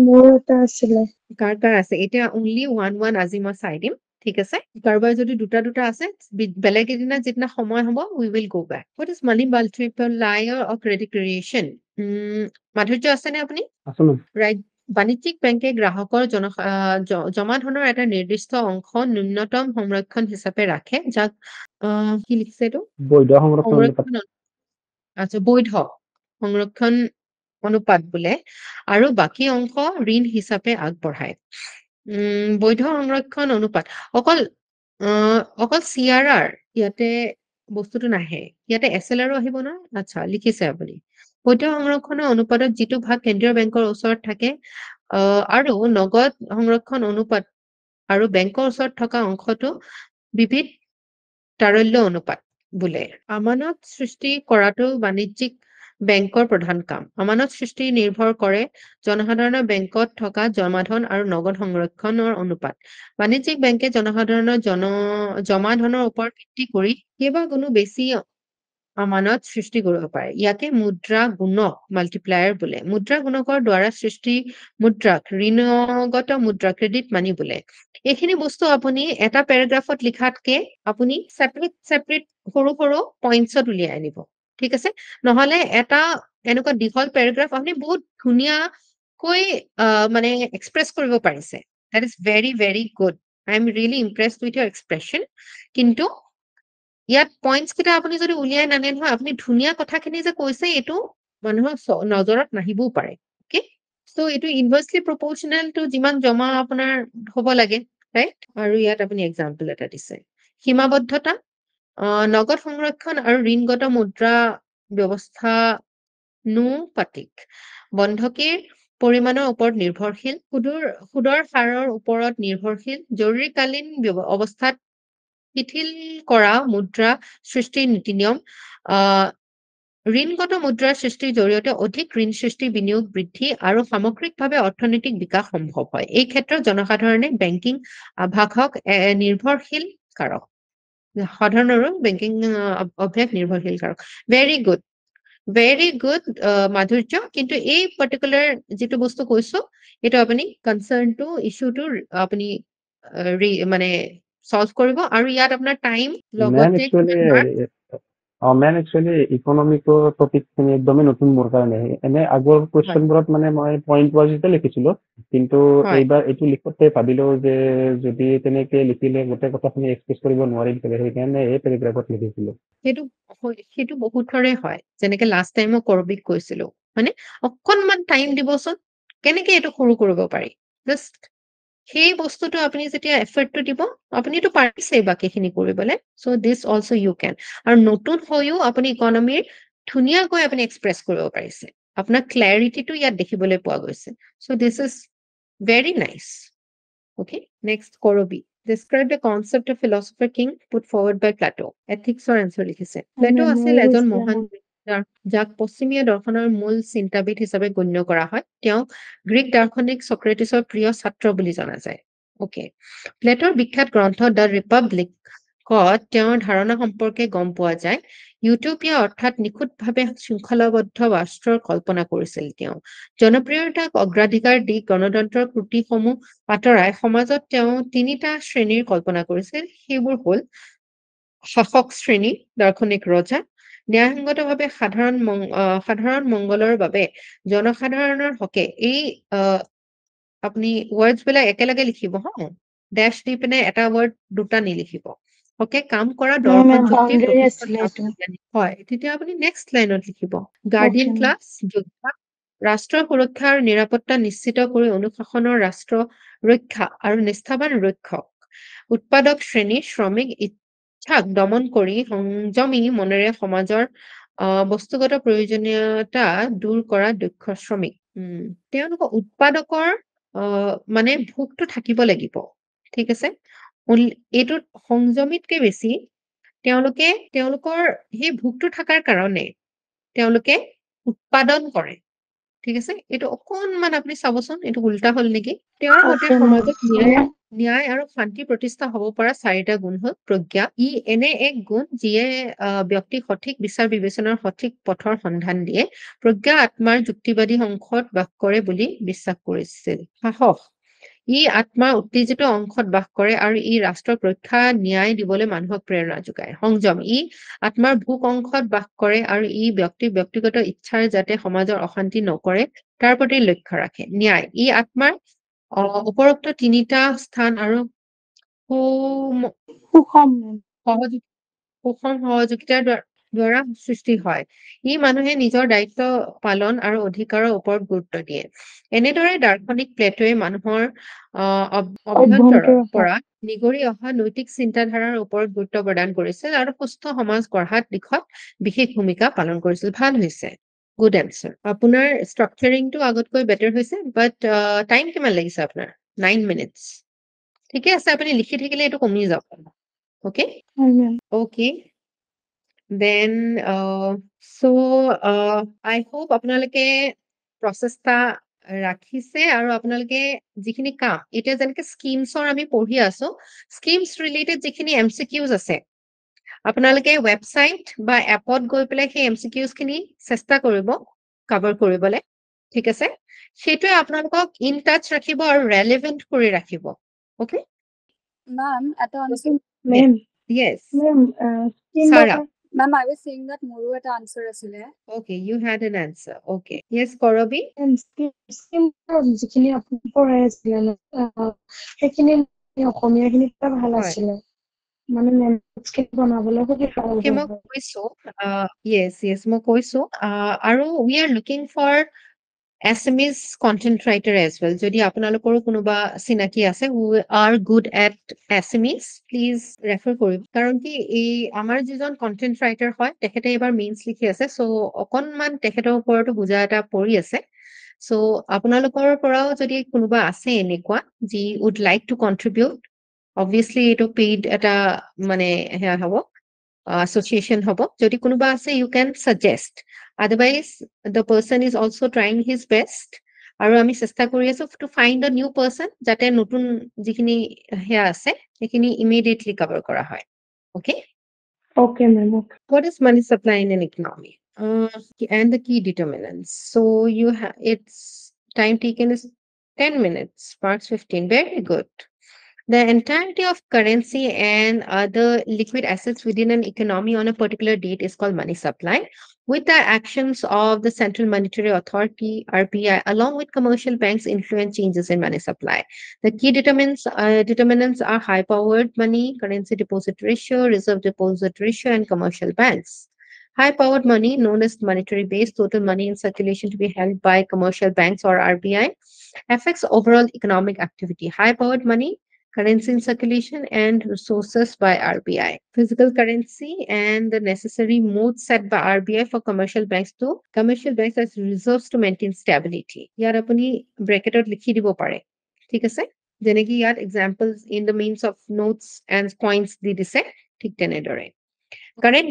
মোৰ এটা আছিলে কাৰ আছে এতিয়া only 1 আজি মই চাই দিম ঠিক আছে কাৰোবাৰ যদি দুটা আছে বেলেগ এদিনা যেদিনা সময় হ'ব we will go back what is money multiplier or credit creation মাধুৰ্য আছে নে আপুনি আছো মেম ৰাইট বাণিজ্যিক বেংকে গ্ৰাহকৰ জমা ধনৰ এটা নিৰ্দিষ্ট অংশ ন্যূনতম সংৰক্ষণ হিচাপে ৰাখে যাক কি লিখিছে এইটো বৈধ সংৰক্ষণ অনুপাত আচ্ছা বৈধ সংৰক্ষণ অনুপাত বোলে আৰু বাকী অংশ ঋণ হিচাপে আগবঢ়ায় বৈধ সংৰক্ষণ অনুপাত অকল CRR ইয়াতে বস্তুটো নাহে ইয়াতে SLR আহিব ন আচ্ছা লিখিছে আপুনি বৈধ সংৰক্ষণ অনুপাতত যিটো ভাগ কেন্দ্ৰীয় বেংকৰ ওচৰত থাকে আৰু নগদ সংৰক্ষণ অনুপাত আৰু বেংকৰ ওচৰত থকা অংশটো বিবিধ তাৰল্য অনুপাত বোলে আমানত সৃষ্টি কৰাটো বাণিজ্যিক বেংকৰ প্ৰধান কাম আমানত সৃষ্টি নিৰ্ভৰ কৰে জনসাধাৰণৰ বেংকত থকা জমাধন আৰু নগদ সংৰক্ষণৰ অনুপাত বাণিজ্যিক বেংকে জনসাধাৰণৰ জমা ধনৰ ওপৰত ভিত্তি কৰি কেইবাগুণো বেছি আমানত সৃষ্টি কৰিব পাৰে ইয়াকে মুদ্ৰা গুণক মাল্টিপ্লায়াৰ বোলে মুদ্ৰা গুণকৰ দ্বাৰা সৃষ্টি মুদ্ৰাক ঋণগত মুদ্ৰা ক্ৰেডিট মানি বোলে এইখিনি বস্তু আপুনি এটা পেৰাগ্ৰাফত লিখাতকে আপুনি সেপাৰেট সৰু পইণ্টছত উলিয়াই আনিব ঠিক আছে নহলে এটা এনেকুৱা দীঘল পেৰাগ্ৰাফ আপুনি বহুত ধুনীয়াকৈ মানে এক্সপ্ৰেছ কৰিব পাৰিছে that is very very good I am really impressed with your expression কিন্তু ইয়াত পইণ্টছ কিটা আপুনি যদি উলিয়াই নানে নহয় আপুনি ধুনীয়া কথাখিনি যে কৈছে এইটো মানুহৰ নজৰত নাহিবও পাৰে ওকে সো এইটো ইনভাৰ্সলি প্ৰপৰ্শনেল টু যিমান জমা আপোনাৰ হ'ব লাগে ৰাইট আৰু ইয়াত আপুনি এক্সাম্পল এটা দিছে সীমাবদ্ধতা নগদ সংৰক্ষণ আৰু ঋণগত মুদ্ৰা ব্যৱস্থানুপাতিক বন্ধকীৰ পৰিমাণৰ ওপৰত নিৰ্ভৰশীল সুদৰ হাৰৰ ওপৰত নিৰ্ভৰশীল জৰুৰীকালীন অৱস্থাত শিথিল কৰা মুদ্ৰা সৃষ্টিৰ নীতি নিয়ম ঋণগত মুদ্ৰাৰ সৃষ্টিৰ জৰিয়তে অধিক ঋণ সৃষ্টি বিনিয়োগ বৃদ্ধি আৰু সামগ্ৰিকভাৱে অৰ্থনৈতিক বিকাশ সম্ভৱ হয় এই ক্ষেত্ৰত জনসাধাৰণে বেংকিং আভাসক নিৰ্ভৰশীল কাৰক সাধাৰণৰো বেংকিং অভ্যাস নিৰ্ভৰশীল কাৰক ভেৰি গুড মাধুৰ্য কিন্তু এই পাৰ্টিকুলাৰ যিটো বস্তু কৈছো এইটো আপুনি কনসাৰ্নটো ইস্যুটো আপুনি মানে সলভ কৰিব আৰু ইয়াত আপোনাৰ টাইম লগতে মেম একচুৱেলি ইকনমিকৰ টপিকখিনি একদমেই নতুন মোৰ কাৰণে এনে আগৰ কুৱেশ্যনবোৰত মানে মই পইণ্ট ৱাইজতে লিখিছিলো কিন্তু এইবাৰ এইটো লিখোতে ভাবিলো যে যদি তেনেকে লিখিলে গোটেই কথাখিনি এক্সপ্ৰেছ কৰিব নোৱাৰিম সেইকাৰণে এই পেৰাগ্ৰাফত লিখিছিলো সেইটো বহুতৰে হয় যেনেকে লাষ্ট টাইম মই কৰবিক কৈছিলো মানে অকনমান টাইম দিবচোন কেনেকে এইটো সৰু কৰিব পাৰি জাষ্ট সেই বস্তুটো আপুনি যেতিয়া এফৰ্টটো দিব আপুনিতো পাৰিছেই বাকীখিনি কৰিবলৈ চ' দিছ অলছ' ইউ কেন আৰু নতুন হৈও আপুনি ইকনমিৰ ধুনীয়াকৈ আপুনি এক্সপ্ৰেছ কৰিব পাৰিছে আপোনাৰ ক্লেৰিটিটো ইয়াত দেখিবলৈ পোৱা গৈছে so' this is very nice okay next কৰবি Describe the concept of philosopher king put forward by Plato. Ethics-ৰ answer লিখিছে। প্লেটো আছিল এজন মহান যাক পশ্চিমীয়া দৰ্শনৰ মূল চিন্তাবিদ হিচাপে গণ্য কৰা হয় তেওঁ গ্ৰীক দাৰ্শনিক সক্ৰেটিছৰ প্ৰিয় ছাত্ৰ বুলি জনা যায় ওকে প্লেটোৰ বিখ্যাত গ্ৰন্থ দ্য ৰিপাব্লিকত তেওঁৰ ধাৰণা সম্পৰ্কে গম পোৱা যায় ইউটোপিয়া অৰ্থাৎ নিখুঁতভাৱে শৃংখলাবদ্ধ ৰাষ্ট্ৰৰ কল্পনা কৰিছিল তেওঁ জনপ্ৰিয়তাক অগ্ৰাধিকাৰ দি গণতন্ত্ৰৰ ত্ৰুটিসমূহ আঁতৰাই সমাজত তেওঁ তিনিটা শ্ৰেণীৰ কল্পনা কৰিছিল সেইবোৰ হ'ল শাসক শ্ৰেণী দাৰ্শনিক ৰজা ন্যায়সংগতভাৱে সাধাৰণ মংগলৰ বাবে জনসাধাৰণৰ হকে এই আপুনি ৱৰ্ডছ বিলাক একেলগে লিখিব হা ডেশ দি পিনে এটা ৱৰ্ড দুটা নিলিখিব ওকে কাম কৰা দৰ্শন যুক্তি হয় তেতিয়া আপুনি নেক্সট লাইনত লিখিব গাৰ্ডিয়ান ক্লাছ যোদ্ধা ৰাষ্ট্ৰৰ সুৰক্ষা আৰু নিৰাপত্তা নিশ্চিত কৰি অনুশাসনৰ ৰাষ্ট্ৰ ৰক্ষা আৰু নিষ্ঠাবান ৰক্ষক উৎপাদক শ্ৰেণী শ্ৰমিক ইচ্ছাক দমন কৰি সংযমী মনেৰে সমাজৰ বস্তুগত প্ৰয়োজনীয়তা দূৰ কৰা দক্ষ শ্ৰমিক তেওঁলোকৰ উৎপাদকৰ মানে ভোগটো থাকিব লাগিব ঠিক আছে এইটোত সংযমিতকে বেছি তেওঁলোকৰ সেই ভোগটো থকাৰ কাৰণে তেওঁলোকে উৎপাদন কৰে ঠিক আছে এইটো অকণমান আপুনি চাবচোন এইটো উল্টা হ'ল নেকি তেওঁৰ মতে সমাজত ন্যায় আৰু শান্তি প্ৰতিষ্ঠা হ'ব পৰা চাৰিটা গুণ হ'ল প্ৰজ্ঞা ই এনে এক গুণ যিয়ে ব্যক্তিক সঠিক বিচাৰ বিবেচনাৰ সঠিক পথৰ সন্ধান দিয়ে প্ৰজ্ঞা আত্মাৰ যুক্তিবাদী অংশত বাস কৰে বুলি বিশ্বাস কৰিছিল সাহস ই আত্মাৰ উত্তেজিত অংশত বাস কৰে আৰু ই ৰাষ্ট্ৰক ৰক্ষা ন্যায় দিবলৈ মানুহক প্ৰেৰণা যোগায় সংযম ই আত্মাৰ ভোক অংশত বাস কৰে আৰু ই ব্যক্তিগত ইচ্ছাৰ যাতে সমাজৰ অশান্তি নকৰে তাৰ প্ৰতি লক্ষ্য ৰাখে ন্যায় ই আত্মাৰ উপৰোক্ত তিনিটা স্থান আৰু সুষম সহযোগিতাৰ দ্বাৰা সৃষ্টি হয় ই মানুহে নিজৰ দায়িত্ব পালন আৰু অধিকাৰৰ ওপৰত গুৰুত্ব দিয়ে এনেদৰে দাৰ্শনিক প্লেটোৱে মানুহৰ অভ্যন্তৰৰ পৰা নিগৰি অহা নৈতিক চিন্তাধাৰাৰ ওপৰত গুৰুত্ব প্ৰদান কৰিছিল আৰু সুস্থ সমাজ গঢ়াত দিশত বিশেষ ভূমিকা পালন কৰিছিল ভাল হৈছে গুড এনচাৰ আপোনাৰ ষ্ট্ৰাকচাৰিংটো আগতকৈ বেটাৰ হৈছে বাট টাইম কিমান লাগিছে আপোনাৰ 9 মিনিটছ ঠিকে আছে আপুনি লিখি থাকিলে এইটো কমি যাব okay okay then so I hope আপোনালোকে প্ৰচেষ্টা ৰাখিছে আৰু আপোনালোকে যিখিনি কাম এতিয়া যেনেকে স্কিমছৰ আমি পঢ়ি আছো স্কিমছ ৰিলেটেড যিখিনি MCQs আছে আপোনালোকে ৱেবছাইট বা এপত গৈ পেলাই সেই MCQs খিনি চেষ্টা কৰিব কভাৰ কৰিবলৈ ঠিক আছে সেইটোৱে আপোনালোকক ইন টাচ ৰাখিব আৰু ৰেলেভেন্ট কৰি ৰাখিব okay Ma'am, at answer, ma'am. Yes. Ma'am, Sarah. Ma'am, I was saying that Muru at answer asile. Okay, you had an answer. Okay. Yes, Korobi? Ma'am, scheme যিখিনি আপুনি পঢ়াই আছিলে সেইখিনি অসমীয়াখিনি ভাল আছিলে মানে স্কিম বনাবলৈ খুব Okay, মই কৈছো yes মই কৈছো আৰু we are looking for Assamese content writer as well. যদি আপোনালোকৰ কোনোবা চিনাকি আছে who are good at Assamese, please refer কৰিব কাৰণ কি এই আমাৰ যিজন content writer হয় তেখেতে এবাৰ মেইনছ লিখি আছে so অকনমান তেখেতৰ ওপৰতো বুজা এটা পৰি আছে so আপোনালোকৰ পৰাও যদি কোনোবা আছে এনেকুৱা যি would like to contribute obviously এইটো paid এটা মানে হেয়া হ'ব association হ'ব যদি কোনোবা আছে you can suggest otherwise the person is also trying his best আৰু আমি চেষ্টা কৰি আছো to find a new person যাতে নতুন যিখিনি হেয়া আছে সেইখিনি immediately cover কৰা হয় okay ma'am okay what is money supply in an economy and the key determinants so you have its time taken is 10 minutes sparks 15 very good The entirety of currency and other liquid assets within an economy on a particular date is called money supply. With the actions of the Central Monetary Authority, RBI, along with commercial banks, influence changes in money supply. The key determinants are high-powered money, currency deposit ratio, reserve deposit ratio, and commercial banks. High-powered money, known as monetary base, total money in circulation to be held by commercial banks or RBI, affects overall economic activity. High-powered money, currency in circulation, and resources by RBI. Physical currency and the necessary mode set by RBI for commercial banks as reserves to maintain stability. ইয়াত আপুনি ব্ৰেকেটত লিখি দিব পাৰে ঠিক আছে যেনেকি ইয়াত examples in the means of notes and coins দি দিছে ঠিক তেনেদৰে Current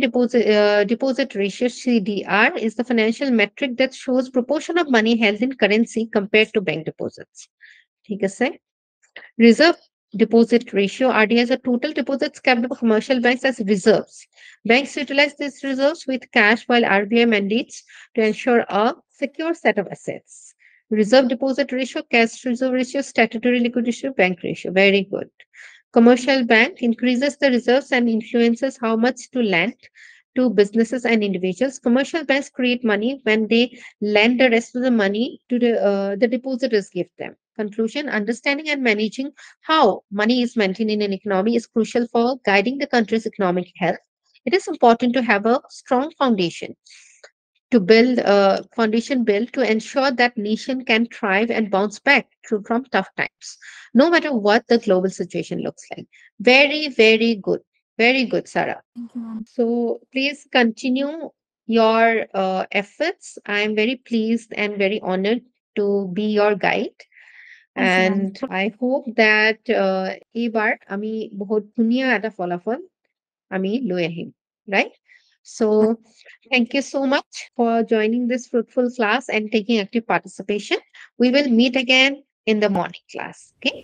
deposit ratio CDR is the financial metric that shows proportion of money held in currency compared to bank deposits. ठीक है से? Reserve deposit ratio RDI is a total deposits kept by commercial banks as reserves. Banks utilize these reserves with cash while RBI mandates to ensure a secure set of assets. Reserve deposit ratio, cash reserve ratio, statutory liquidity ratio, bank ratio. Very good. Commercial bank increases the reserves and influences how much to lend to businesses and individuals. Commercial banks create money when they lend the rest of the money to the depositors give them. Conclusion, understanding and managing how money is maintained in an economy is crucial for guiding the country's economic health. It is important to have a strong foundation to build a foundation built to ensure that nation can thrive and bounce back from tough times, no matter what the global situation looks like. Very, very good. Very good, Sarah. Thank you, ma'am. So please continue your efforts. I am very pleased and very honored to be your guide. Thank you, ma'am. And I hope that এইবাৰ আমি বহুত ধুনীয়া এটা ফলাফল আমি লৈ আহিম, right? So thank you so much for joining this fruitful class and taking active participation. We will meet again in the morning class. Okay.